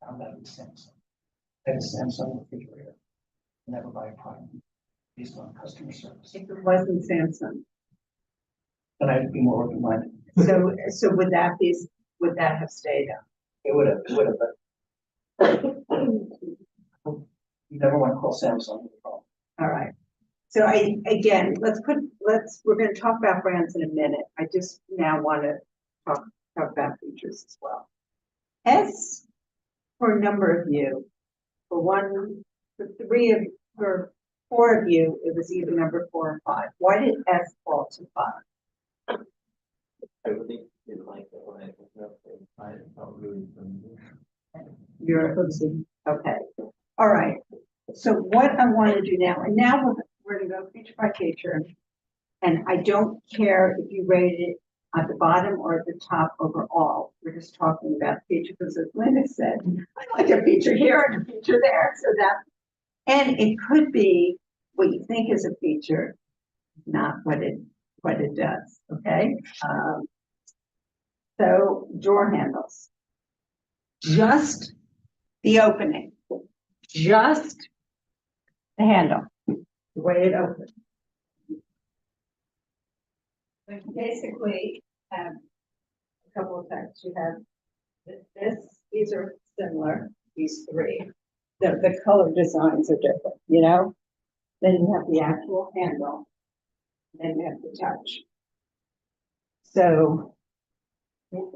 Found that with Samsung. I had a Samsung refrigerator. Never buy a product based on customer service. If it wasn't Samsung. Then I'd be more open-minded. So would that have stayed? It would have, but you never want to call Samsung with a problem. All right. So we're going to talk about brands in a minute. I just now want to talk about features as well. S for a number of you, for 4 of you, it was either number 4 or 5. Why did S fall to 5? I really didn't like it when I was up there. I felt really familiar. You're, okay, all right. So what I want to do now, and now we're gonna go feature by feature. And I don't care if you rate it at the bottom or at the top overall. We're just talking about feature, because as Linda said, I like a feature here and a feature there, so that, and it could be what you think is a feature, not what it does, okay? So door handles. Just the opening, just the handle, the way it opens. But you basically have a couple of types. You have these are similar, these three. The color designs are different, you know? Then you have the actual handle, then you have the touch. So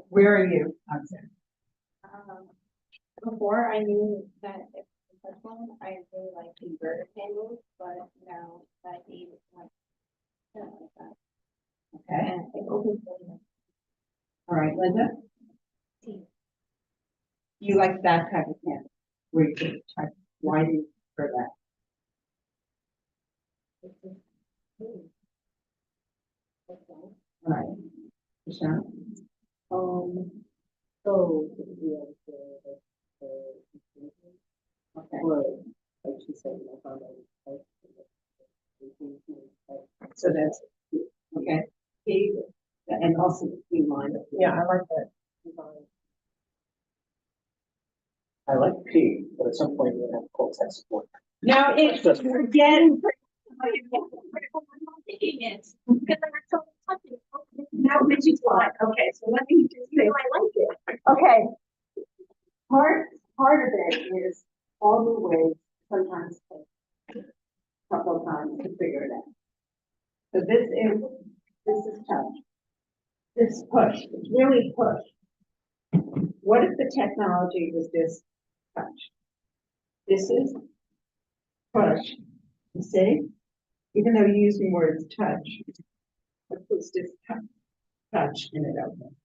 where are you, Hudson? Before I knew that it's the first one, I really like inverted handles, but now I see like, that. Okay, And it opens really nice. all right, Linda? You like that type of handle, where you can touch, why do you prefer that? All right, Michelle? So, yeah, Okay, like she said, I found out. so that's, okay. P, and also the P line. Yeah, I like that. I like P, but at some point we're gonna have full text support. No, it's, we're getting. Thinking it, because I'm so touching. Now, which is why, okay, so let me just say, I like it. okay. Part of it is all the ways sometimes take a couple of times to figure it out. So this is touch. This is push, it's really push. What if the technology was this touch? This is push, you see? Even though you're using words touch, but it's just touch and it opens.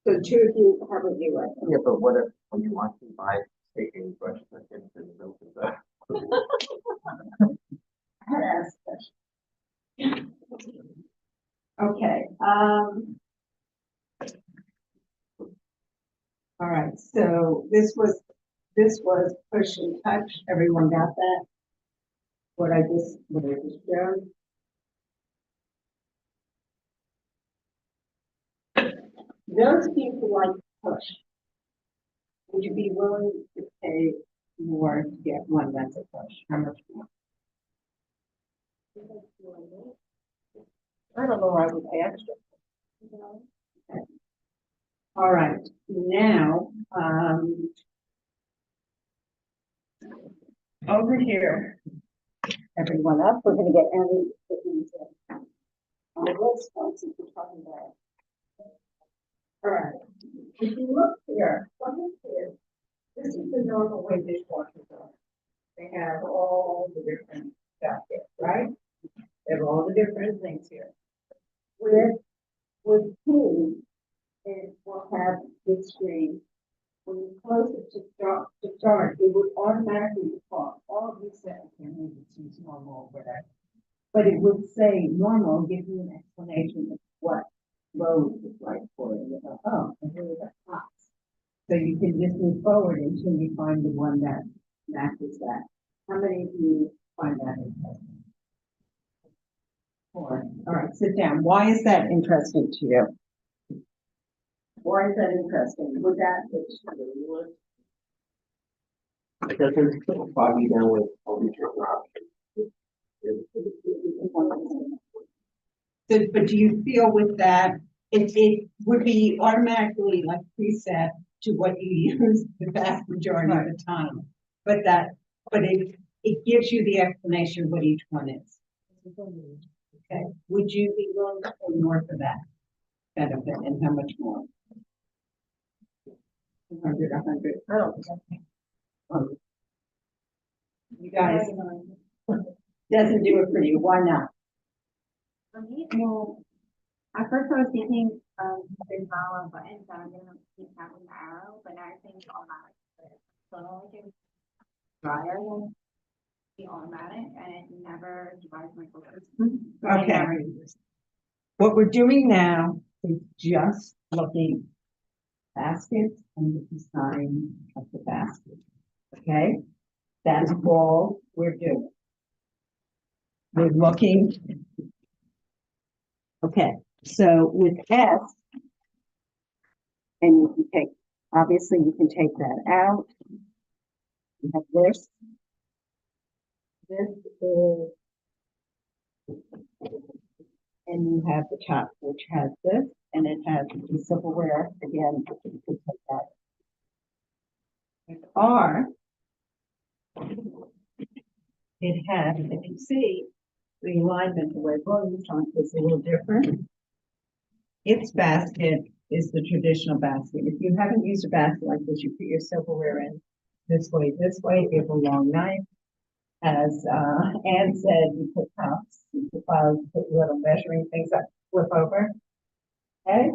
So two of you, how about you? Ed? Yeah, but what if when you want to buy taking brush that into the milk is that? I had to ask a question. Okay, all right, so this was push and touch. Everyone got that? What I just showed? Those people like push. Would you be willing to pay more to get one that's a push? How much more? I don't know why I would pay extra. All right, now, over here, everyone up, we're gonna get Annie on the list, once we're talking about. All right, if you look here, what is here? This is the normal way dishwashers are. They have all the different stuff here, right? They have all the different things here. With P, it will have this screen. When you close it to start, it would automatically default all of these settings, and maybe it's use normal or whatever. But it would say normal, give you an explanation of what load is like for it. You go, oh, and here we got pops. So you can just move forward until you find the one that matches that. How many of you find that interesting? 4. All right, sit down. Why is that interesting to you? Why is that interesting? Would that, Because it's so foggy down with all these different options. so, but do you feel with that, it would be automatically like preset to what you use the vast majority of the time? But it gives you the explanation of what each one is. Okay, would you be willing to pay more for that benefit, and how much more? 100, 100. I don't think. You guys, doesn't do it for you, why not? For me, well, At first I was thinking, there's all of buttons, so I'm gonna keep that with the arrow, but now I think automatic. So I can dryer than the automatic, and it never dries my clothes. Okay. What we're doing now is just looking baskets and the design of the basket. Okay? That's all we're doing. We're looking. Okay, so with S, and you can take, obviously you can take that out. You have this. This is, and you have the top, which has this, and it has the silverware, again, you can take that. With R, it has, if you see, the alignment, the way William's on is a little different. Its basket is the traditional basket. If you haven't used a basket like this, you put your silverware in this way, you have a long knife. As Anne said, you put cups, you put files, you put little measuring things that flip over. Okay?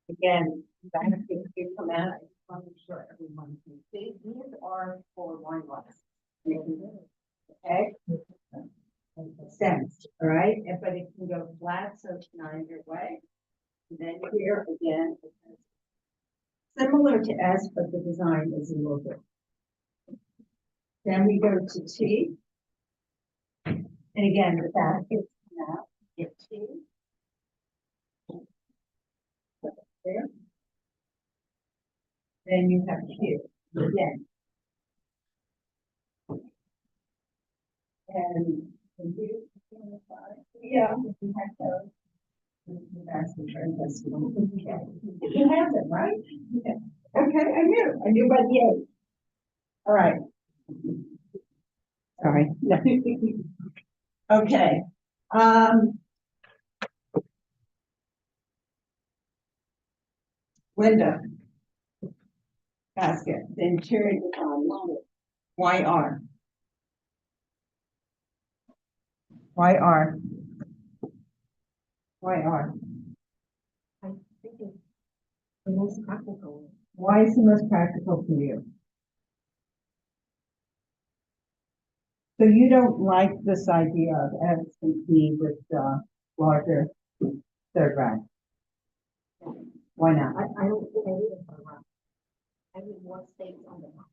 Again, baskets do come out. I just want to make sure everyone can see. These are for wine glasses. Okay? Sense, all right? But it can go flat, so it's not your way. And then here again, similar to S, but the design is a little different. Then we go to T. And again, the baskets come out, get T. There. Then you have Q again. And yeah, you have those. The basket are invisible. Okay. You have it, right? Okay. Okay, I knew by the eight. All right. Sorry. Okay. Window. Basket. The interior design. YR. YR. YR. I think it's the most practical. Why is the most practical for you? So you don't like this idea of SCP with larger third rack? Why not? I don't think I need it for a while. I need more space on the top.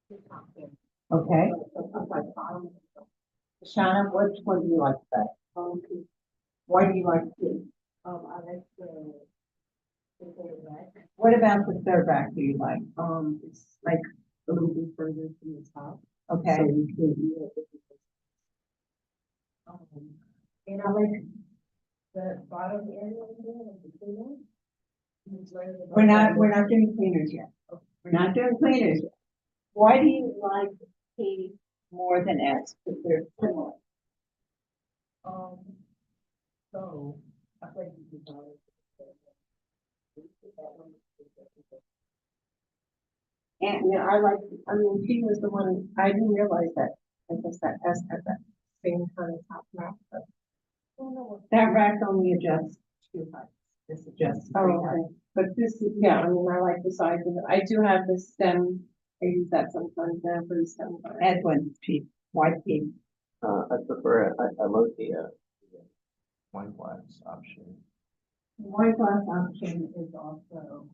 The top here. Okay. So like bottom. Shanna, which one do you like best? Why do you like P? I like the red. What about the third rack do you like? It's like a little bit further from the top. Okay. So you can, And I like the bottom area of the cleaner. We're not doing cleaners yet. We're not doing cleaners yet. Why do you like P more than S? Because they're similar. So I think you can and yeah, I mean, P was the one, I didn't realize that. I guess that S had that same kind of top wrap, but. That rack only adjusts two heights. This adjusts three Oh, heights. okay. But this is, yeah, I mean, I like the size of it. I do have the stem. I use that sometimes now for the stem. Edwin, P, why P? I prefer it. I love the wine glass option. Wine glass option is also.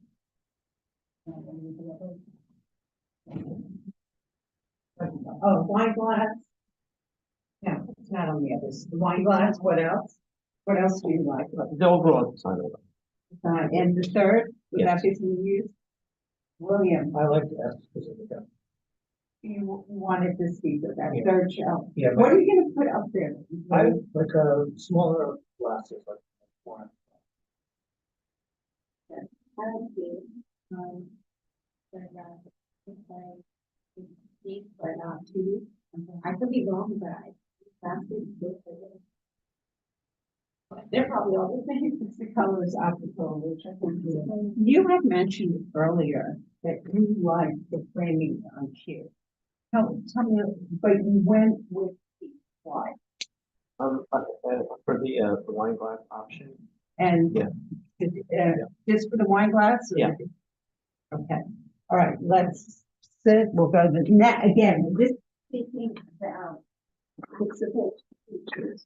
Oh, wine glass. No, it's not on the others. The wine glass, what else? What else do you like? The overall design of it. And the third, would that Yes. be from you? William, I like the S specific. you wanted to see that Yeah. third shelf. Yeah, What are you gonna put up there? I like smaller glasses like one. deep, but not too deep. I could be wrong, but that's good. They're probably all the same. It's the colors optical, which I think is. You had mentioned earlier that you liked the framing on Q. Tell me, but you went with Why? For the wine glass option, And Yeah. Just for the wine glass? or- Yeah. Okay, all right, let's sit, we'll go to the, again, this is speaking about fixable features.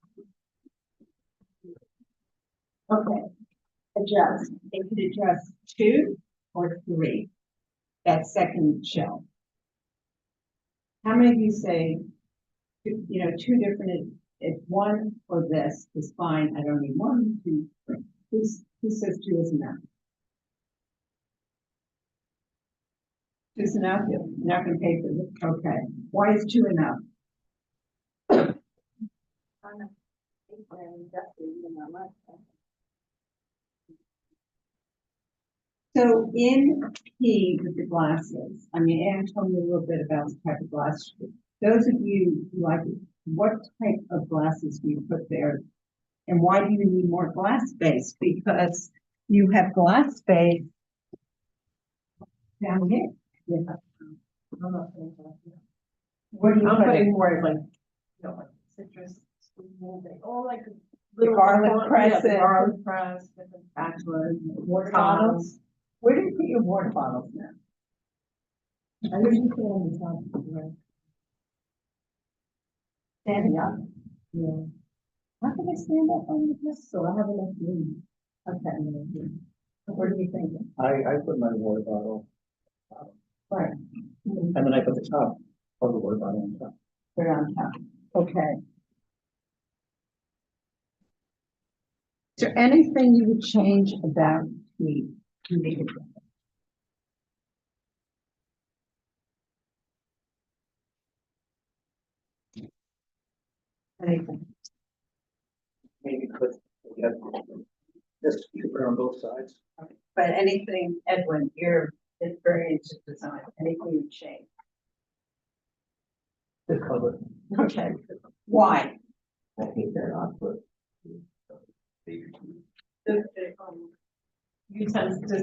Okay, adjust, it could adjust 2 or 3, that second shelf. How many of you say, you know, 2 different, if 1 or this is fine, I don't need 1, 2, 3. Who says 2 is enough? 2 is enough? You're not gonna pay for this, okay. Why is 2 enough? So in P with the glasses, I mean, Anne told me a little bit about the type of glass. Those of you who like, what type of glasses do you put there? And why do you need more glass space? Because you have glass space down here. Yeah. What do you I'm put? putting more like, you know, like citrus, all like little. garlic yeah, presses. the garlic press, different spatulas, Water bottles? Where do you put your water bottles now? I usually put on the top, right? Standing up? Yeah. How can I stand up on this? So I have enough room. Okay. What do you think? I put my water bottle, Right. and then I put the top of the water bottle on top. Put it on top. Okay. Is there anything you would change about the? Anything? Maybe put, yeah, this, you can put it on both sides. But anything, Edwin, your experience of design, anything you change? the color, Okay. Why? I think that output. Does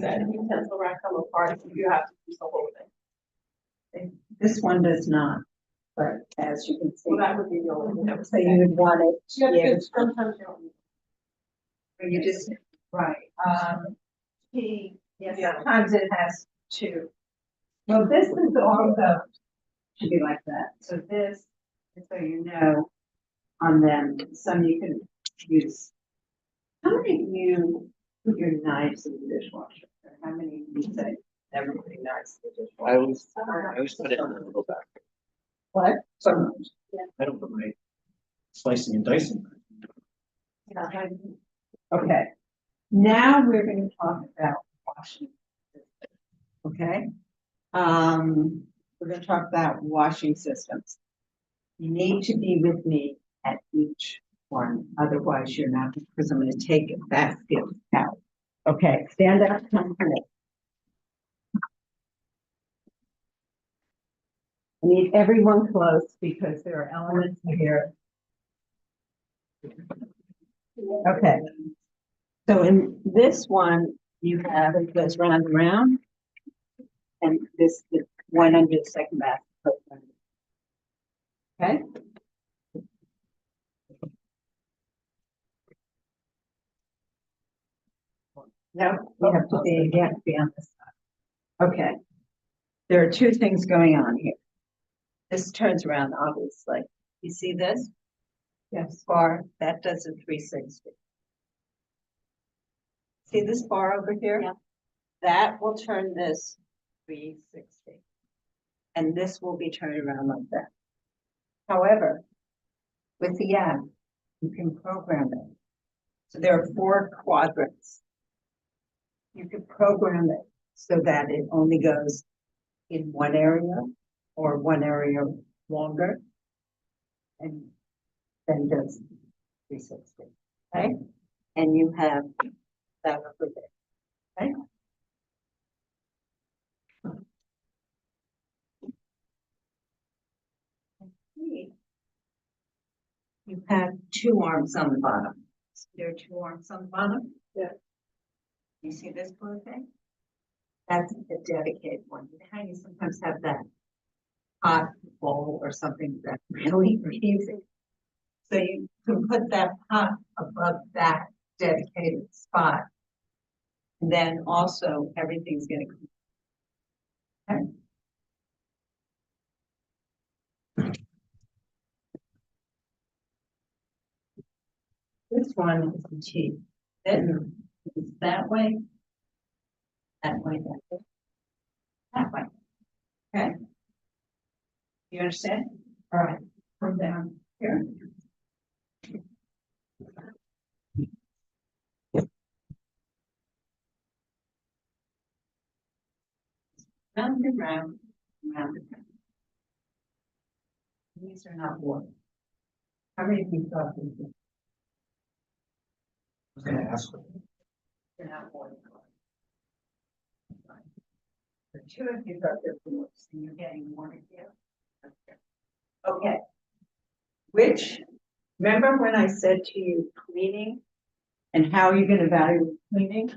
that utensil rack come apart, so you have to use the whole thing? This one does not, but as you can see. Well, that would be the only thing that would So you would want it, Yeah, yeah, because sometimes you don't. you just, right, Yes. sometimes it has 2. Well, this is also, should be like that, so this, just so you know, on them, some you can use. How many of you put your knives in the dishwasher? Or how many of you say never putting knives in the dishwasher? I always put it in the little bag. What? Sometimes. I don't put my slicing and dicing. Okay, now we're gonna talk about washing. Okay? We're gonna talk about washing systems. You need to be with me at each one, otherwise you're not, because I'm gonna take a basket out. Okay, stand up, come here. I need everyone close because there are elements here. Okay. So in this one, you have, it goes round and round. And this is one under the second basket. Okay? No, we have to be, you have to be on this side. Okay. There are 2 things going on here. This turns around, obviously. You see this? Yes. Bar, that does a 360. See this bar over here? Yeah. That will turn this 360. And this will be turned around like that. However, with the app, you can program it. So there are 4 quadrants. You can program it so that it only goes in one area or one area longer and then does 360. Okay? And you have that over there. Okay? You have 2 arms on the bottom. There are 2 arms on the bottom? Yeah. You see this blue thing? That's a dedicated one. You know how you sometimes have that hot bowl or something that's really easy. So you can put that pot above that dedicated spot. And then also everything's gonna. Okay. This one is the T. Then it's that way. That way, that way. That way. Okay. You understand? All right, from down here. Round and round, round and round. These are not water. How many of you thought these were? I was gonna ask. They're not water. The two of you thought they're water, so you're getting water here. Okay. Which, remember when I said to you cleaning and how you're gonna evaluate cleaning?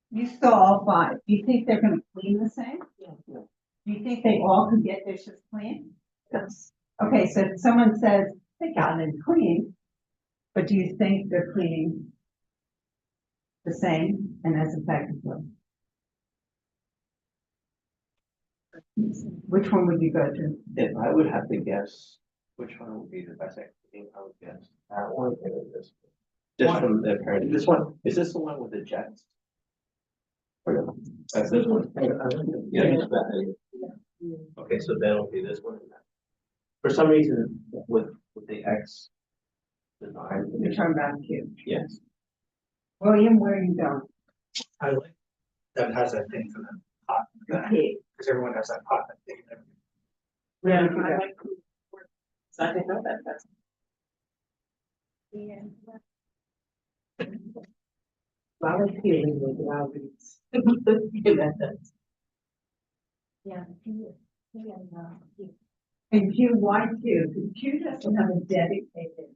You saw all five. Do you think they're gonna clean the same? Yeah. Do you think they all can get dishes clean? Yes. Okay, so if someone says they got it clean, but do you think they're cleaning the same and as effectively? Which one would you go to? If I would have to guess which one would be the best activity, I would guess that one or this one. Just from the apparent, this one, is this the one with the jets? Or no? That's this one. Yeah, it's that. Okay, so that'll be this one. For some reason, with the X design. You're talking about you. Yes. William, where are you going? I like that has that thing for the pot, Okay. because everyone has that pot that thing. Where Yeah, would you I go? like. So I didn't know that, that's. Yeah. Volunteering with wild beats. Yeah. And Q, why Q? Because Q doesn't have a dedicated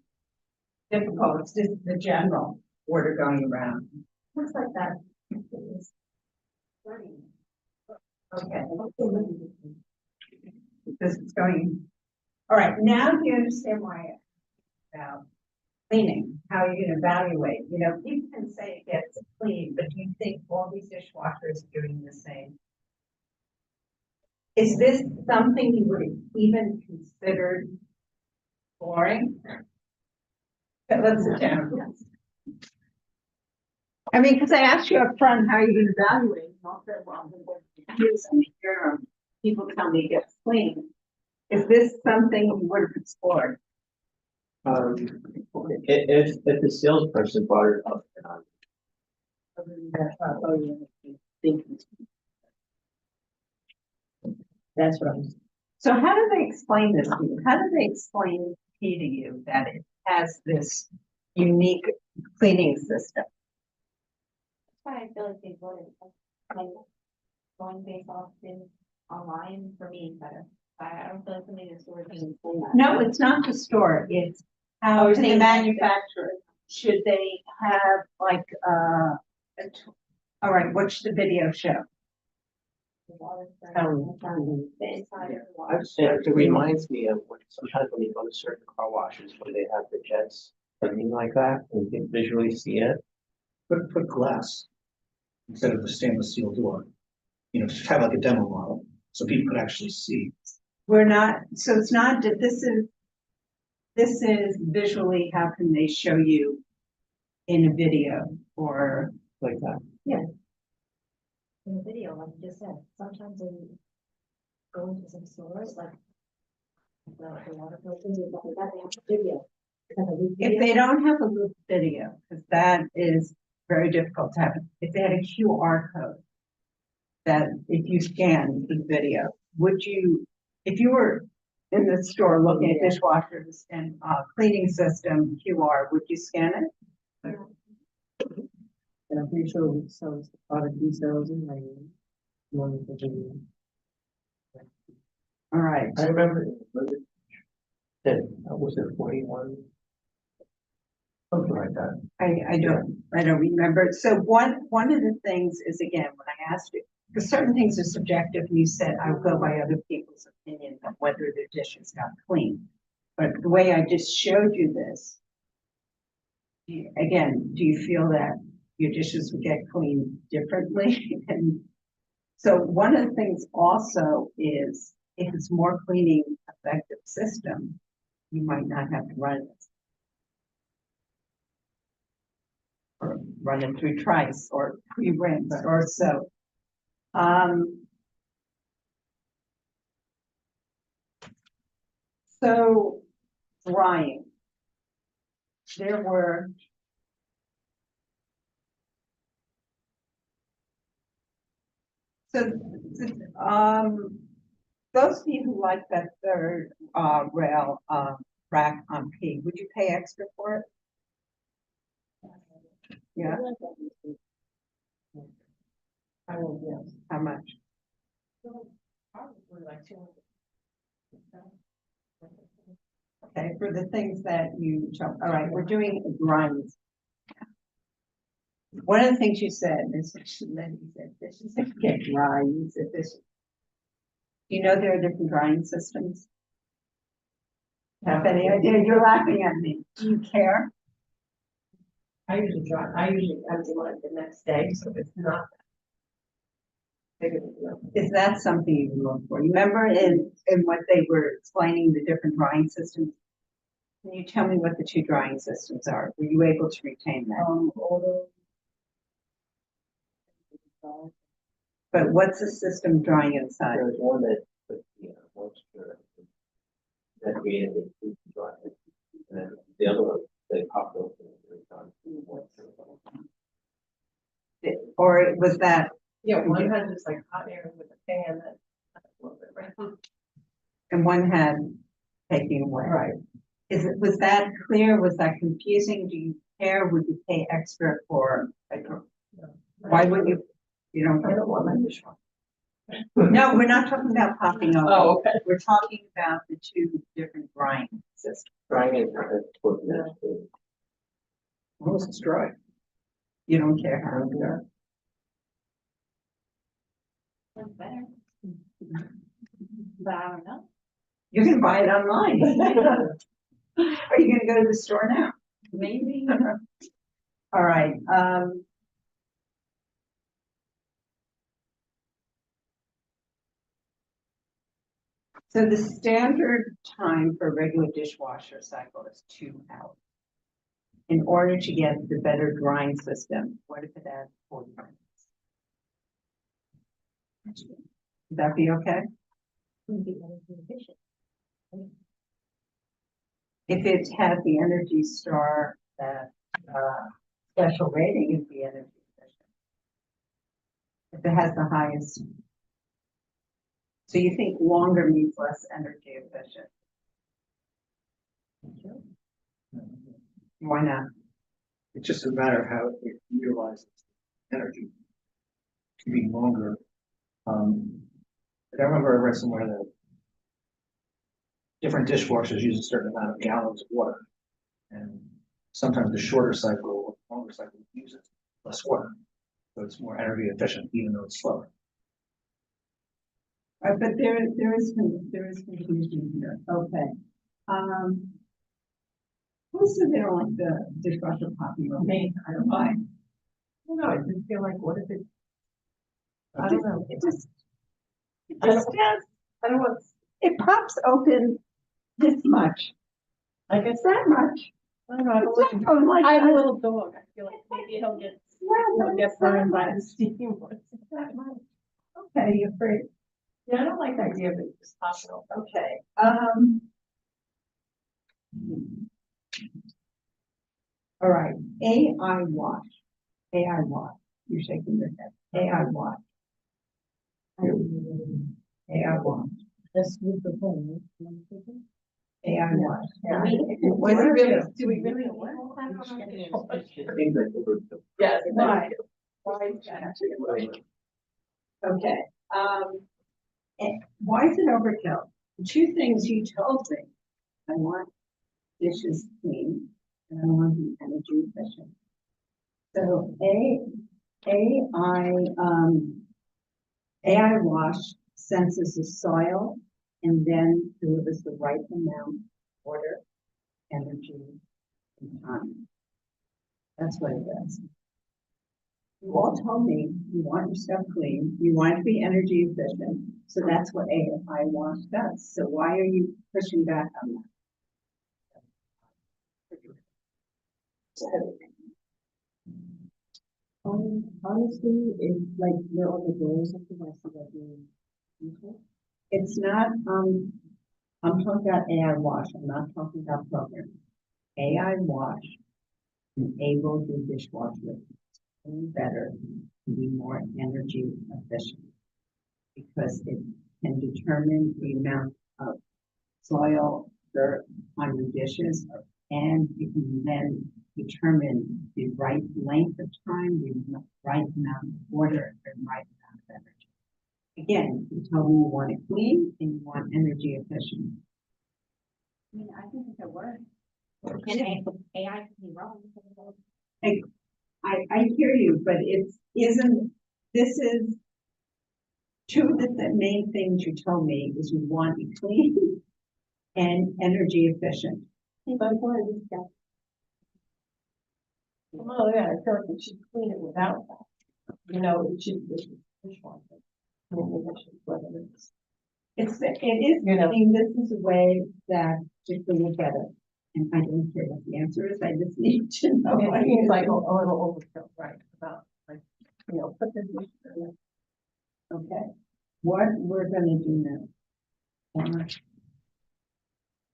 difficult, it's just the general order going around. Looks like that. Okay. This is going. All right, now do you understand why I asked about cleaning, how you're gonna evaluate, you know, you can say it gets clean, but do you think all these dishwashers are doing the same? Is this something you would have even considered boring? Okay, let's sit down. I mean, because I asked you up front, how are you gonna evaluate? And all said, well, here's some here, people tell me it gets clean. Is this something you would have explored? If the salesperson brought it up, then I That's what I was. So how do they explain this to you? How do they explain P to you that it has this unique cleaning system? That's why I feel like they voted, like, going based off in online for me is better. I don't feel like somebody in the store can explain that. No, it's not the store, it's how you're can the saying like- manufacturer, should they have like, all right, what's the video show? The water spray, Oh, the inside of the water. It reminds me of when sometimes when you go to certain car washes where they have the jets, something like that, and you can visually see it. Put glass instead of the stainless steel door. You know, just have like a demo model, so people could actually see. We're not, so it's not, this is visually, how can they show you in a video or Like that. In the video, like you just said, sometimes when you go into some stores, like the water filters and stuff like that, they have a video. if they don't have a loop video, because that is very difficult to have, if they had a QR code that if you scan the video, would you, if you were in the store looking at dishwashers and cleaning system QR, would you scan it? And I'm pretty sure it sells the product details in my one of the video. All right. I remember, was it 41? Something like that. I don't remember. So one of the things is, again, when I asked you, because certain things are subjective, and you said I would go by other people's opinion on whether their dishes got clean. But the way I just showed you this, again, do you feel that your dishes would get cleaned differently? And so one of the things also is, if it's more cleaning effective system, you might not have to run it. Or run it through trice or pre-rinse or so. So drying. There were those of you who like that third rail rack on P, would you pay extra for it? Yeah. I will, yes. How much? Probably like 200. Okay, for the things that you, all right, we're doing grinds. One of the things you said, Mrs. Lindy said, dishes that get dry, you said this. You know there are different drying systems? Have any idea? You're laughing at me. Do you care? I usually empty mine the next day, so it's not. Is that something you can look for? You remember in what they were explaining the different drying systems? Can you tell me what the two drying systems are? Were you able to retain that? But what's the system drying inside? There's one that puts the moisture that created the food dry. And then the other one, they popped open and it's on. Or was that, Yeah, one had just like hot air with a fan that. A little bit, right? and one had taking away? Right. Was that clear? Was that confusing? Do you care? Would you pay extra for, like, why would you, you don't? I don't want my dishwasher. No, we're not talking about popping over. Oh, okay. We're talking about the two different drying systems. Drying it, for the next food. Once it's dry. You don't care how it's done. That's better. But I don't know. You can buy it online. Are you gonna go to the store now? Maybe. All right, so the standard time for a regular dishwasher cycle is 2 hours. In order to get the better drying system, what if it adds 40 minutes? Would that be okay? If it had the Energy Star, that special rating is the energy efficient. If it has the highest. So you think longer means less energy efficient? Why not? It's just a matter of how it utilizes energy. To be longer. I remember I read somewhere that different dishwashers use a certain amount of gallons of water. And sometimes the shorter cycle or longer cycle uses less water. So it's more energy efficient, even though it's slower. But there is confusion here. Okay. Who said they don't like the dishwasher popping over? Me, I don't mind. No, I just feel like, what if it? I don't know. It just I don't- does. I don't want, It pops open this much. I guess, That much. I don't know, I have a It's little, not going like I have a that. little dog, I feel like maybe he'll get burned by the steam. That much. Okay, you're afraid. Yeah, I don't like the idea of it just popping open. Okay, all right, AI wash, you're shaking your head, AI wash. AI wash, That's with the phone. AI wash. Yeah. What Do we is really, it? do we really? I think that over. Yes. Why? Why is that? Okay, and why is it overkill? Two things you told me. I want dishes clean and I want to be energy efficient. So AI wash senses the soil and then delivers the right amount order, energy, and time. That's what it does. You all told me you want your stuff clean, you want it to be energy efficient, so that's what AFI wash does. So why are you pushing back on that? Honestly, it's like you're on the doors of the rest of the. It's not, I'm talking about AI wash, I'm not talking about programming. AI wash enables your dishwasher to be better, to be more energy efficient. Because it can determine the amount of soil, dirt on your dishes, and it can then determine the right length of time, the right amount of water, and the right amount of energy. Again, you tell me you want it clean and you want energy efficient. I mean, I think it works. And AI can be wrong. I hear you, but this is two of the main things you told me is you want it clean and energy efficient. Oh, yeah, I feel like we should clean it without that. You know, it should be dishwasher. I mean, it should, whether it's, It is, You know. I mean, this is a way that to clean it better. And I don't care what the answer is, I just need to know. it seems like a little overkill, right, about, like, you know, put the dish in. Okay, what we're gonna do now.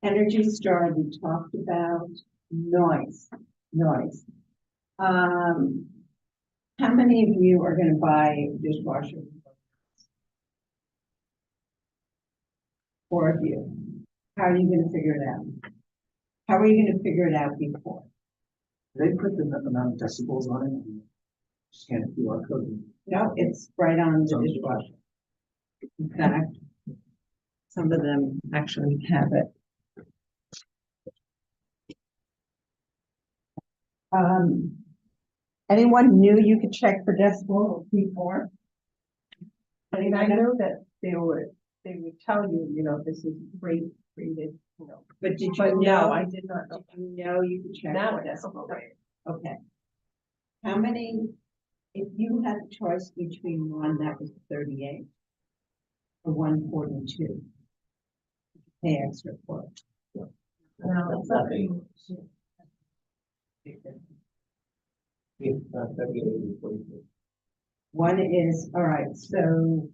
Energy Star, we talked about noise. How many of you are gonna buy a dishwasher? 4 of you. How are you gonna figure it out? How are you gonna figure it out before? They put the amount of decibels on it and scan a QR code. No, it's right on the dishwasher. In fact, some of them actually have it. Anyone knew you could check for decibel before? I mean, I know that they would tell you, you know, this is rated, you know. But did But you no, know, I did not know. did you know you could check Now for I know. decibel rate? Okay. How many, if you had a choice between one that was 38 or 142? Pay extra for it. No, it's not. One is, all right, so,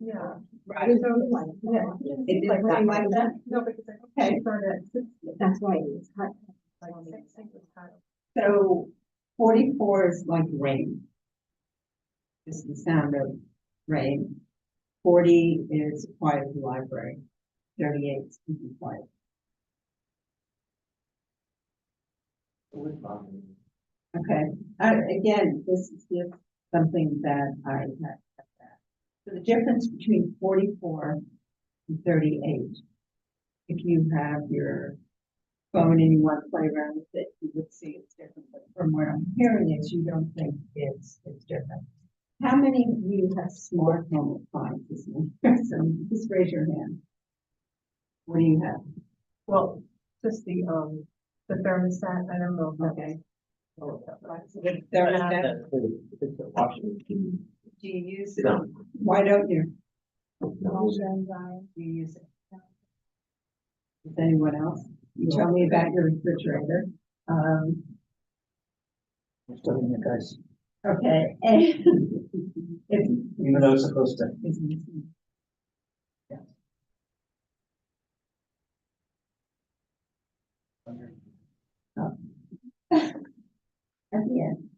Yeah. right. Yeah. It didn't seem like that? No, because I Okay. started at 60. That's why it's hard. Like 60 was kind of. So 44 is like rain. It's the sound of rain. 40 is quiet as a library. 38 is completely quiet. Okay, again, this is just something that I have. So the difference between 44 and 38, if you have your phone and you want to play around with it, you would see it's different. But from what I'm hearing is you don't think it's different. How many of you have smart home appliances? So just raise your hand. What do you have? Well, just the thermostat, I don't know if that's. Okay. Okay. Thermostat. Do you use it? Why don't you? Do you use it? Does anyone else? You tell me about your refrigerator. I'm studying it, guys, Okay, and it's, even though it's supposed to. at the end.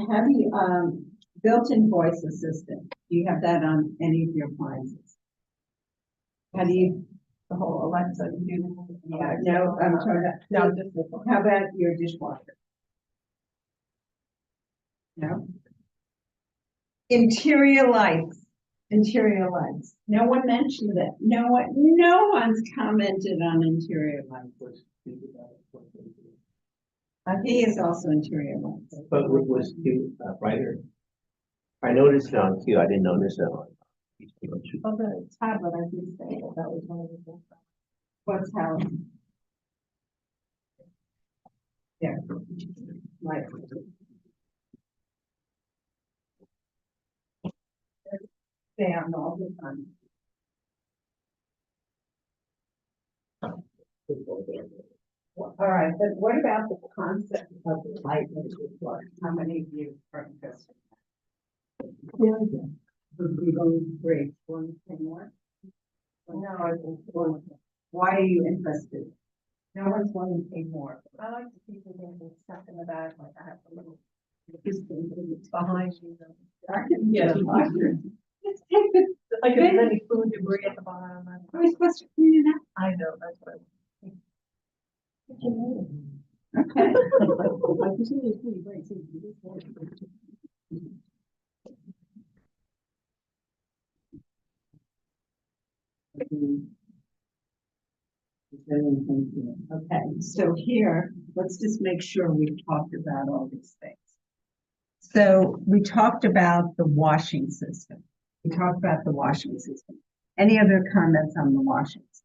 Have you, built-in voice assistant, do you have that on any of your appliances? How do you, The whole Alexa, you. yeah, no, I'm talking about, No, just this one. how about your dishwasher? No? Interior lights. No one mentioned it. No one's commented on interior lights. He is also interior lights. But what was Q, brighter? I noticed it on Q, I didn't notice it on. Oh, the tablet, I did say that was one of the things. What's how? Yeah. Right. Stay on all the time. All right, but what about the concept of the light report? How many of you are interested? Would we go great, one thing more? No, I think one. Why are you interested? No one's wanting to pay more. I like to see people getting stuck in the back, like I have a little. It's behind you. Yeah. Let's take it. Like if there's any food debris at the bottom. Are we supposed to clean it up? I know, that's what. Okay. Okay, so here, let's just make sure we've talked about all these things. So we talked about the washing system. We talked about the washing system. Any other comments on the washing system?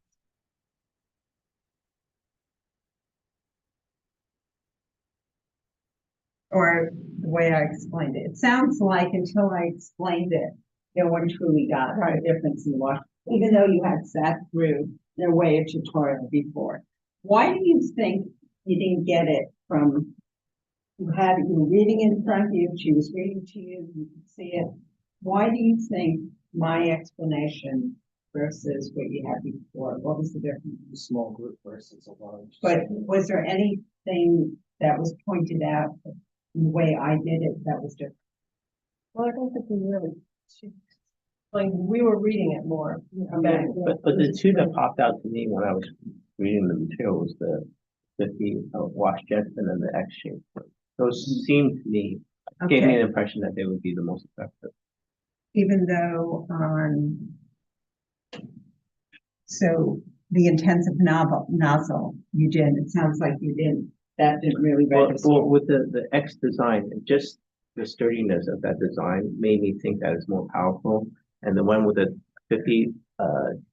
Or the way I explained it. It sounds like until I explained it, no one truly got the difference in the wash, even though you had sat through their way of tutorial before. Why do you think you didn't get it from, you were reading in front of you, she was reading to you, you could see it. Why do you think my explanation versus what you had before, what was the difference? A small group versus a large. But was there anything that was pointed out in the way I did it that was different? Well, I don't think we really, like, we were reading it more. Okay. But the two that popped out to me when I was reading the material was the 50 wash jets and then the exchange. Those seemed to me, gave me Okay, an impression that they would be the most effective. even though, so the intensive nozzle, you did, it sounds like you didn't, that didn't really register. Well, with the X design, just the sturdiness of that design made me think that it's more powerful. And the one with the 50,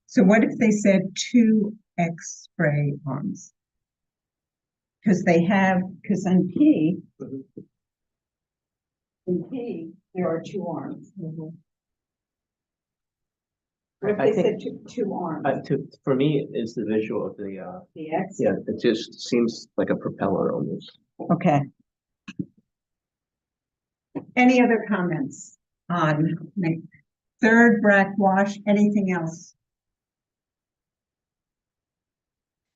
So what if they said 2 X spray arms? Because because in P, there are 2 arms. What if I they said think- two arms? for me, is the visual of the, The X? yeah, it just seems like a propeller almost. Okay. Any other comments on the third brack wash, anything else?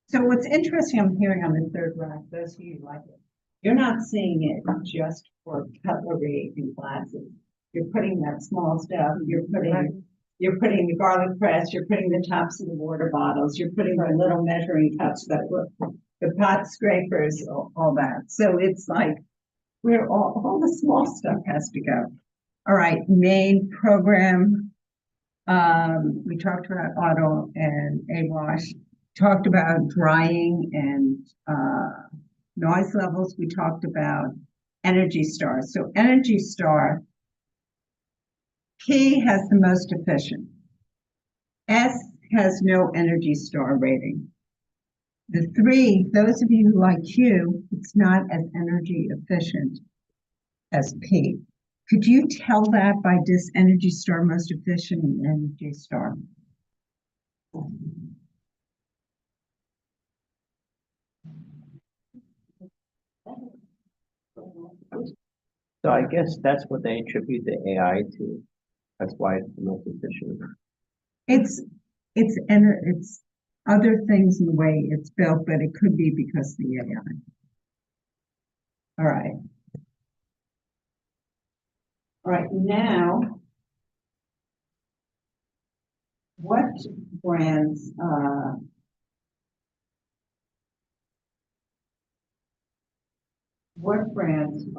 So what's interesting, I'm hearing on the third rack, those of you who like it, you're not seeing it just for cutlery and glasses. You're putting that small stuff, you're putting the garlic press, you're putting the tops of the water bottles, you're putting the little measuring cups that look, the pot scrapers, all that. So it's like, where all the small stuff has to go. All right, main program. We talked about auto and A-wash, talked about drying and noise levels. We talked about Energy Star. So Energy Star, P has the most efficient. S has no Energy Star rating. The 3, those of you who like Q, it's not as energy efficient as P. Could you tell that by this Energy Star most efficient and Energy Star? So I guess that's what they attribute the AI to. That's why it's the most efficient. It's other things in the way it's built, but it could be because of the AI. All right. All right, now, what brands, are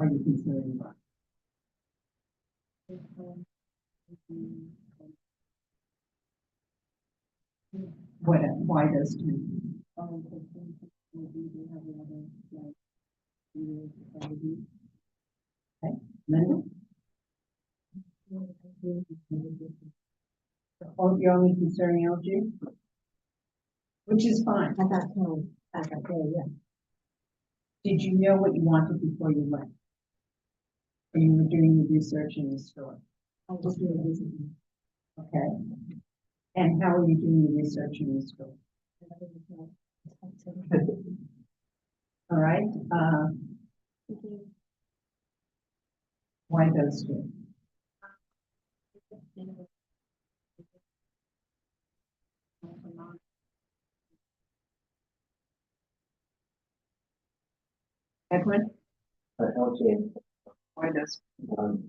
you concerned about? Why those 2? Okay, Linda? Oh, you're only concerning LG? which is fine. At that time, at that day, yeah. Did you know what you wanted before you went? Or you were doing the research in the store? I just knew it was. Okay. And how are you doing the research in the store? All right, why those two? Edwin, LG, why those?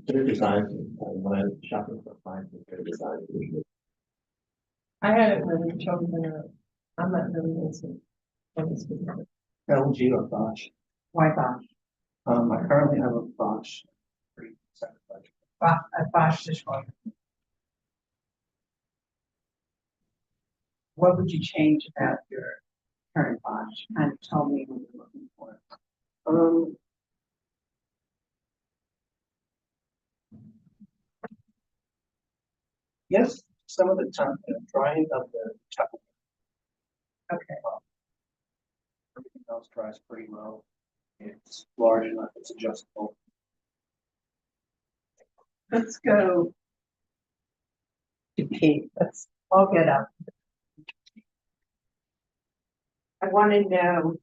their designs, when I'm shopping for appliances, their designs usually. I haven't really chosen I'm not really into. LG or Bosch. Why Bosch? I currently have a Bosch. 375. A Bosch dishwasher. What would you change about your current Bosch? Kind of tell me what you're looking for. Yes, some of the time, drying of the top. Okay. Everything else dries pretty low. It's large enough, it's adjustable. Let's go to Pete. Let's all get up. I want to know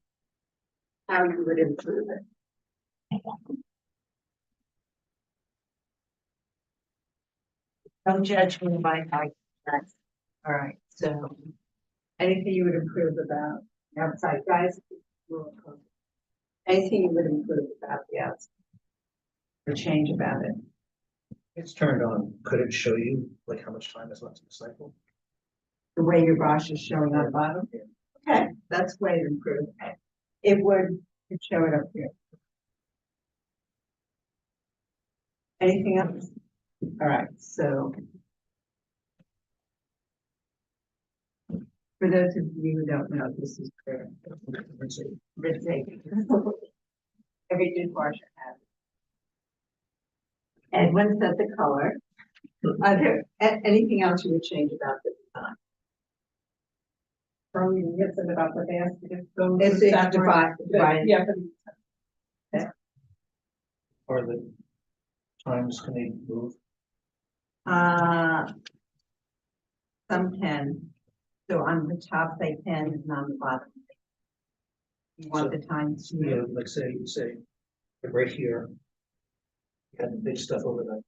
how you would improve it. Don't judge me by how you dress. All right, so anything you would improve about the outside, guys? Anything you would improve about the outside? Or change about it? It's turned on. Could it show you like how much time is left in the cycle? The way your Bosch is showing on the bottom? Okay, that's way to improve. It would show it up here. Anything else? All right, so. For those of you who don't know, this is for Ritzy. Every dishwasher has it. Edwin said the color. Are there anything else you would change about the design? From yes, about the basket. It's divided. Yeah. Or the times can they move? Some can. So on the top they can, and on the bottom. You want the times to Yeah, move? like say right here. You had the big stuff over the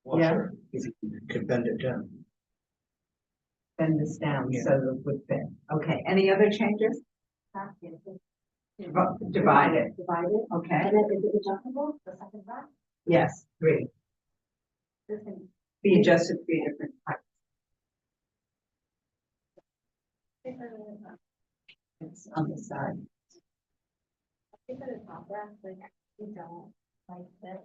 washer. If you could bend it down. Bend this down Yeah. so that it would fit. Okay, any other changes? Divide it. Divide it. Okay, And then is it adjustable, the second rack? yes, three. This can Be adjusted 3 different heights. It's on the side. Is it a top rack, like, you don't like this?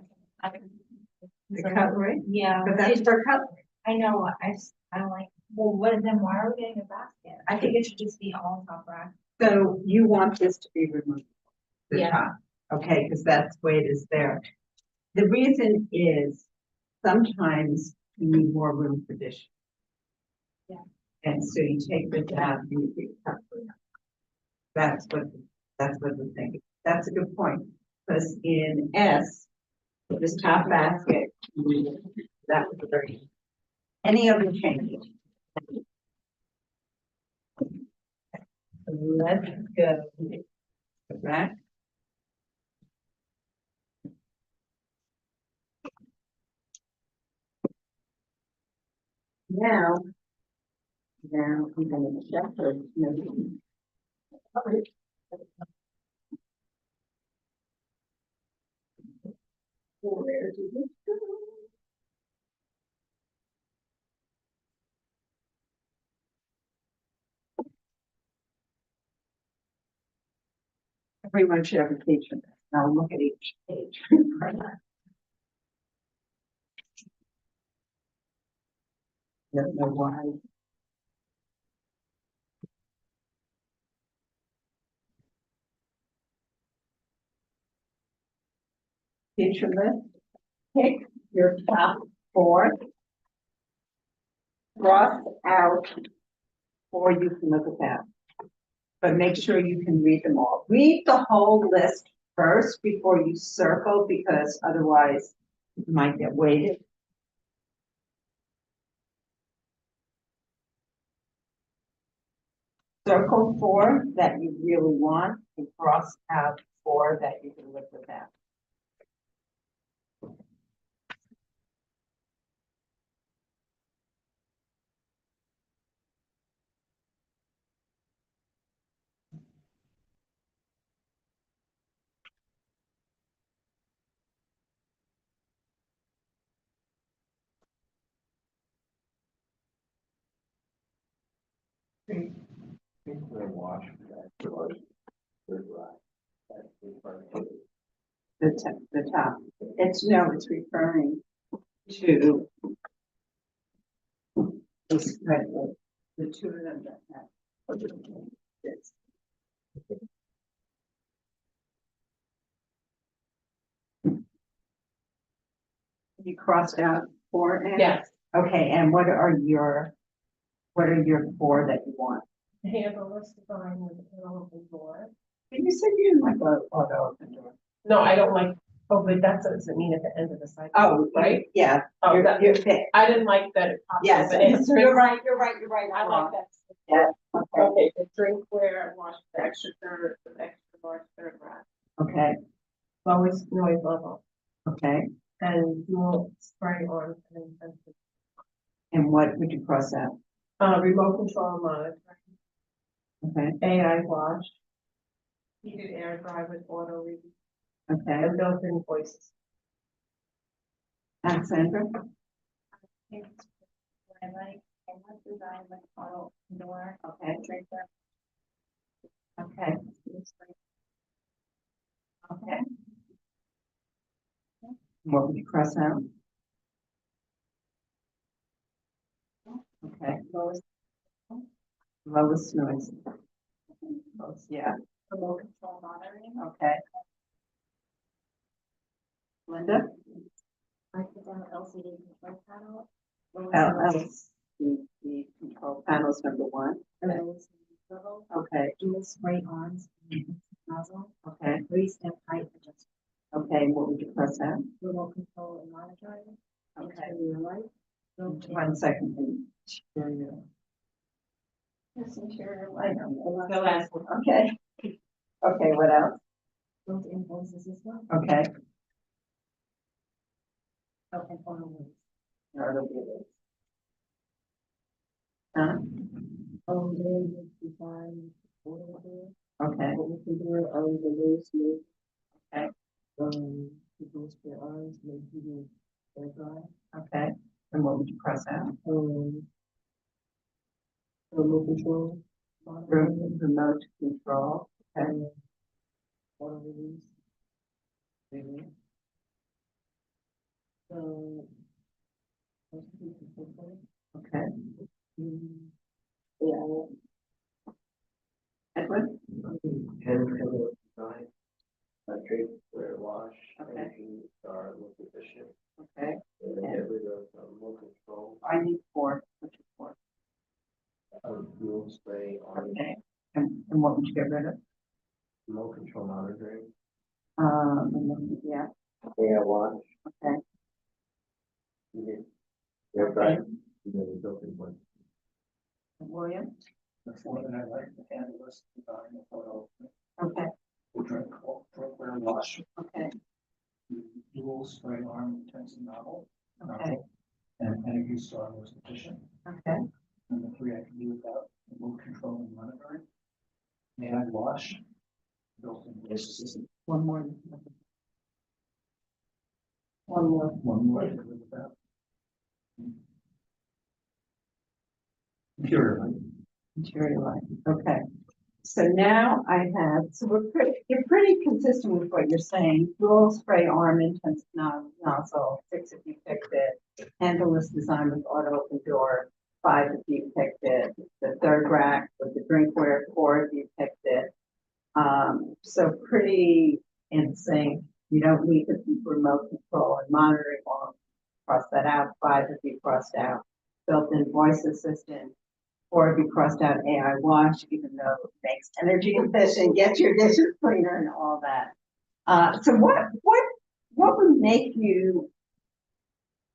The cutlery? Yeah. But that's for cutlery. I know, I don't like, well, what, then why are we getting a basket? I think it should just be all top rack. So you want this to be removed? The Yeah. top, okay, because that's the way it is there. The reason is sometimes you need more room for dishes. Yeah. And so you take this out and you do cutlery. That's what the thing is. That's a good point, because in S, this top basket, that was very. Any other changes? Let's go back. Now I'm gonna check for where did it go? Everyone should have a page for this. Now look at each page. Don't know why. Picture list. Pick your top 4. Cross out, or you can look at that. but make sure you can read them all. Read the whole list first before you circle, because otherwise you might get weighted. Circle 4 that you really want and cross out 4 that you can live without. Clear wash, wash, clear dry. That's the part. The top. It's, no, it's referring to this, the two of them that have this. You crossed out 4 and? Yes. Okay, and what are your 4 that you want? Handleless design with an open door. You said you didn't like auto open door. No, I don't like, oh, but that doesn't mean at the end of the cycle. Oh, right? Yeah, Oh, you're, that, you're fit. I didn't like that it popped Yes, open. It's you're right, you're right. I like that. Yeah, okay, Okay, the drinkware, wash the extra third, the extra large third rack. okay, Lowest noise level okay. and dual spray on and intensive. And what would you cross out? Remote control monitoring, Okay, AI wash, heated air dry with auto read, okay. and built-in voices. Alexandra? What I like, and what design with auto door, Okay, drinkware. okay, okay. What would you cross out? Okay, lowest noise. Yeah, Remote control monitoring. okay. Linda? I put down LCD control panel. The control panel's number 1. Lowest level, Okay, dual spray arms, nozzle, okay, 3-step height adjustment, okay. What would you cross out? remote control and monitoring, Okay, interior light. built-in 1 second. Interior. Yes, interior I light. know, the last one. Okay. Okay, what else? Built-in voices as well. Okay. Oh, and auto read. No, it'll be this. Huh? Oh, then design, auto door. Okay, What we can do, the loose move. Okay. The dual spray arms, maybe heated air dry. okay. And what would you cross out? Remote control. monitoring, Remote control. Okay. and auto release. So. Most of these are simple. Okay. Yeah. Edward? Handle design. Drink, clear wash. Okay. Energy, star, look efficient. Okay. And then get rid of remote control. I need 4. What's your 4? Dual spray on Okay. And what would you get rid of? remote control monitoring. Yeah, AI wash. okay. Heated air dry. And then the built-in one. William? The 4 that I like, the handleless design, the photo, Okay, the drinkware wash, okay, the dual spray arm intensive nozzle. okay, And energy star was efficient, okay. and the 3 I can do without, remote control and monitoring. AI wash, built-in voice assistant. One more. One more I can live without. Computer light. Interior light, okay. So now I have, so you're pretty consistent with what you're saying. Dual spray arm intensive nozzle, 6 if you picked it. Handleless design with auto open door, 5 if you picked it. The third rack with the drinkware, 4 if you picked it. So pretty in sync. You don't need to keep remote control and monitoring all. Cross that out, 5 if you crossed out. Built-in voice assistant, Or if you crossed out AI wash, even though it makes energy efficient, gets your dishes cleaner and all that. So what would make you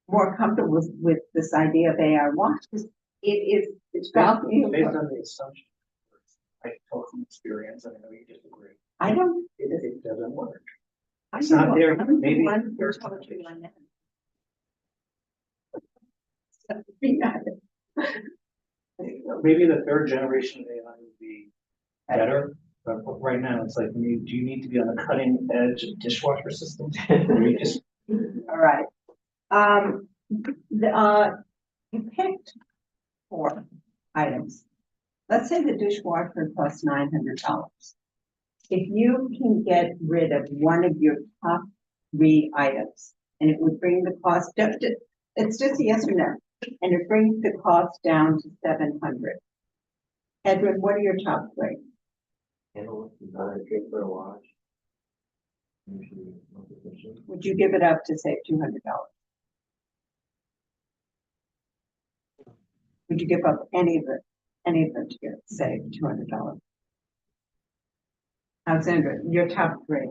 more comfortable with this idea of AI wash? Because it's about you. Based on the assumption. I talk from experience, and I know you disagree. I don't. It doesn't work. I It's don't not there. I don't Maybe think one there's person would be competition. on that. Maybe the third generation of AI would be better, but right now it's like, do you need to be on the cutting edge of dishwasher systems? Or you just, All right. You picked 4 items. Let's say the dishwasher costs $900. If you can get rid of one of your top 3 items, and it would bring the cost down to, it's just a yes or no, and it brings the cost down to $700. Edwin, what are your top 3? Handle, design, draper, wash. Usually, most efficient. Would you give it up to save $200? Would you give up any of them to save $200? Alexandra, your top 3.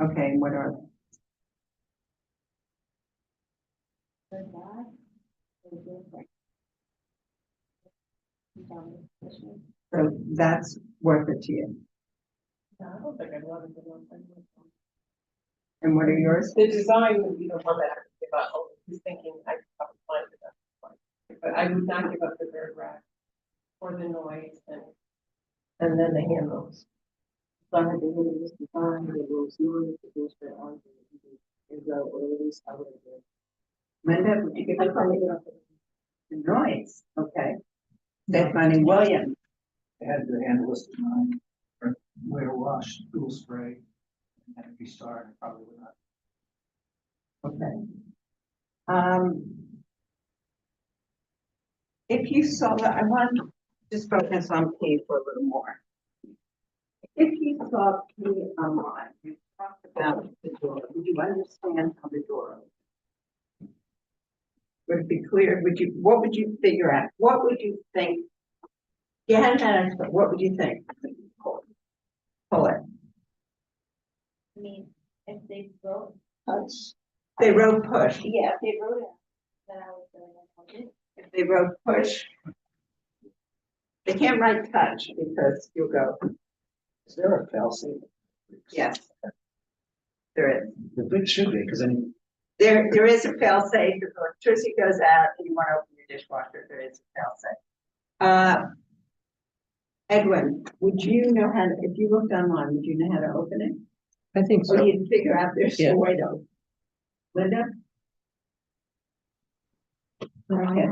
Okay, what are they? For that, it's different. So that's worth it to you. No, I don't think I'd want to do one thing. And what are yours? The design would be the one that I would give up. I was thinking I could probably find it. That's fine. But I would not give up the bird rack or the noise and then the handles. So I had to really just define the rules, noise, the rules for all as well, or at least I would have. Linda, would you give it the noise? Okay. Stephanie Williams. they had the handleless design, or where wash, dual spray, and if you start, I probably would not. Okay. If you saw that, I want to just focus on P for a little more. If you saw P online, you talked about the door, would you understand how the door opens? Would it be clear? What would you figure out? What would you think? You hadn't had an expert, what would you think? Pull it. I mean, if they wrote Touch. They wrote push. yeah, if they wrote it, then I would feel like I If they wrote push, they can't write touch because you'll go, Is there a fail-safe? yes. There is. It should be, because then There is a fail safe. If electricity goes out and you want to open your dishwasher, there is a fail safe. Edwin, would you know how to, if you looked online, would you know how to open it? I think Or you'd figure out there's Yeah. a way to open? Linda? Okay.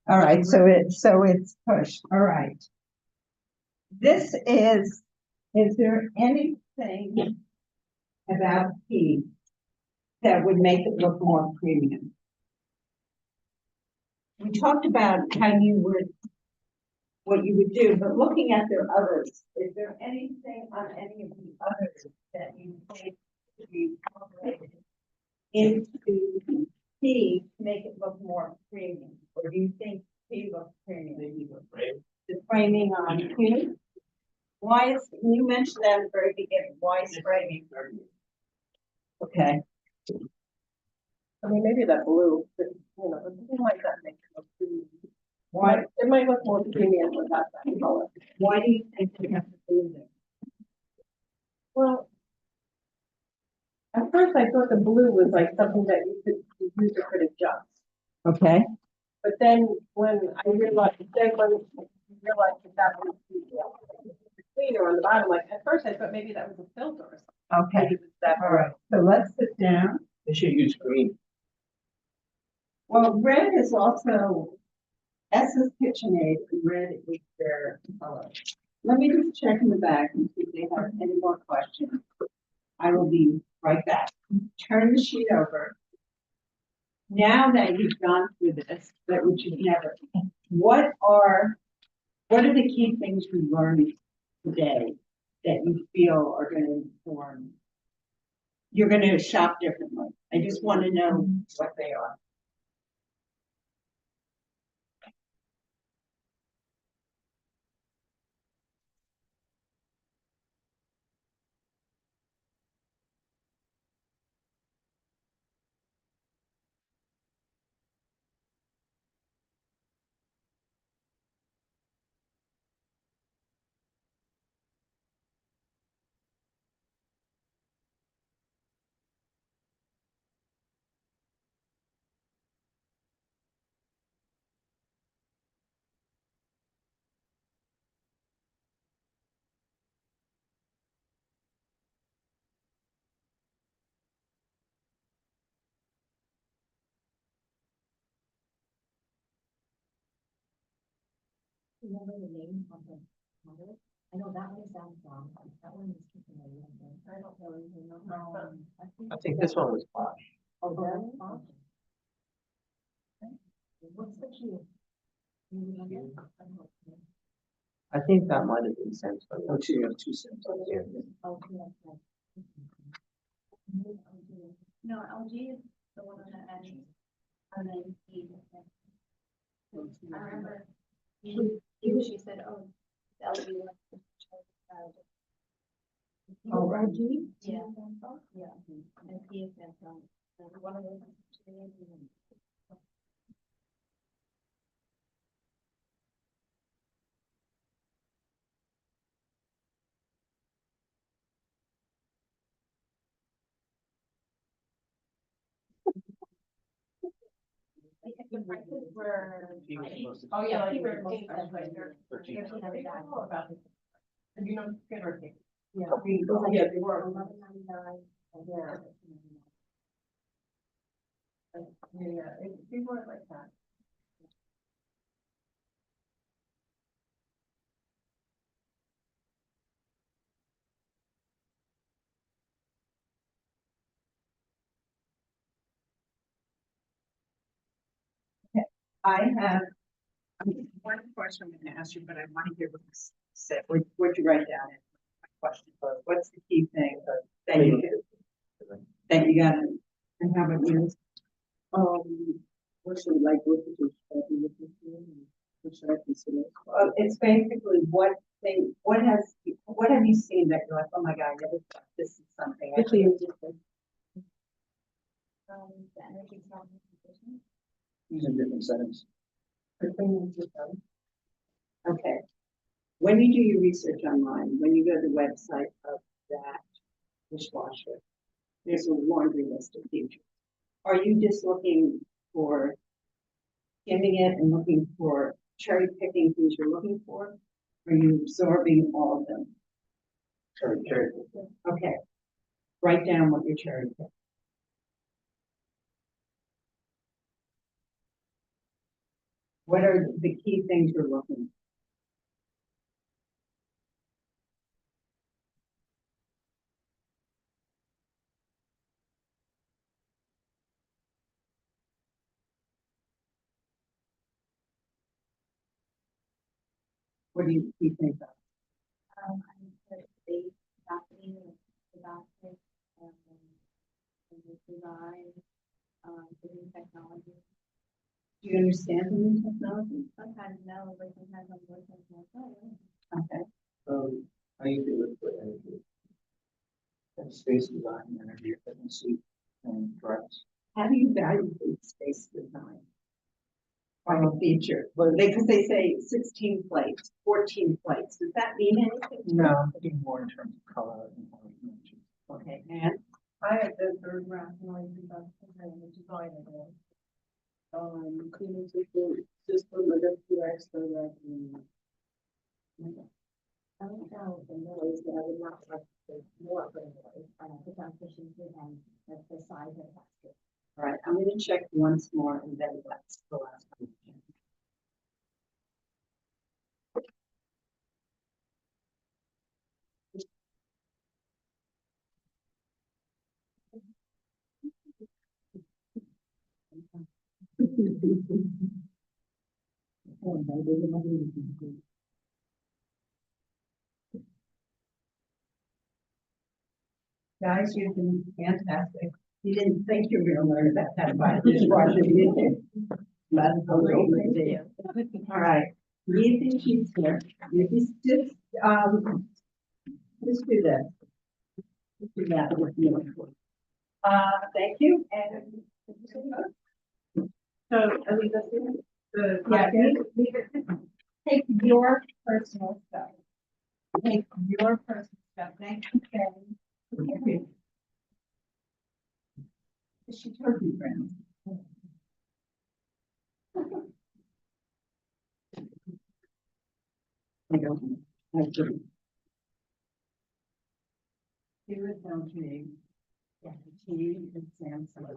All right, so it's push. All right. Is there anything about P that would make it look more premium? We talked about what you would do, but looking at their others, is there anything on any of the others that you think should be incorporated into P to make it look more premium? Or do you think P looks premium? The framing on P? Why is, you mentioned that at the very beginning, why is framing? Okay. I mean, maybe that blue, but, you know, it might not make it look pretty. Why, It might look more premium without that color. why do you think you have to do that? Well, at first I thought the blue was like something that you use or could adjust. Okay. But then when I realized, that that was the cleaner on the bottom, like, at first I thought maybe that was a filter or something. Okay, Maybe it was that. all right, so let's sit down. they should use green. Well, red is also, S's KitchenAid, red is their color. Let me just check in the back and see if they have any more questions. I will be right back. Turn the sheet over. Now that you've gone through this, that which you've never, what are the key things you learned today that you feel are going to inform? You're going to shop differently. I just want to know what they are. Remember the name of the mother? I know that one is Amazon, that one is keeping a little bit. I don't really know. I think this one was Bosch. Oh, that one? What's the key? I think that might have been Samsung. Oh, two, you have two cents. Yeah. Okay, that's right. No, LG is the one on the edge. And then he. I remember, she said, oh, LG. Oh, LG? Yeah. Yeah. And he is Samsung. And one of those. The prices were. Oh, yeah, he he was was most expensive. About it. And you know, give or take. Yeah. Yeah, they were. $11.99. Yeah. Yeah, they weren't like that. I have one question I'm gonna ask you, but I want to hear what you said. What'd you write down? My question was, what's the key thing that you that you got? And how about you? What should like, what should you be looking for? What should I consider? It's basically what have you seen that you're like, oh my God, I never thought this is something. I The energy transition. Using different settings. Okay. When you do your research online, when you go to the website of that dishwasher, there's a laundry list of features. Are you just looking for skimming it and looking for cherry picking things you're looking for? Or are you absorbing all of them? Sorry, Okay. Write down what you're cherry picking. What are the key things you're looking for? What do you think of? I put space, balcony, the basket, and the design, the new technology. Do you understand the new technology? Sometimes no, but sometimes I'm working with my Okay. How you do it for energy? And space design, energy efficiency, and drives. How do you evaluate space design? By a feature, because they say 16 plates, 14 plates, does that mean anything? No, I'm thinking more in terms of color and how it matches. Okay, and I had the third rationally because the design of it. Cleaning system, electric, so that, I don't know the noise, but I would not like to more for the noise, the efficiency and the size of the basket. all right, I'm gonna check once more and then that's the last one. Guys, you've been fantastic. You didn't think you were gonna learn about how to buy a dishwasher, did you? But all right, Ethan, she's here. You just do this. Just do that with you. Thank you. And So, are we listening? yeah, Leave it. Take your personal stuff. Take your personal stuff. Thank you, Karen. she told you, friends. I don't. I do. Here is LG. Yeah, T is Samsung.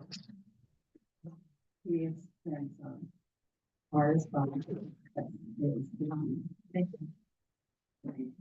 T is Samsung. R is Bosch. Thank you.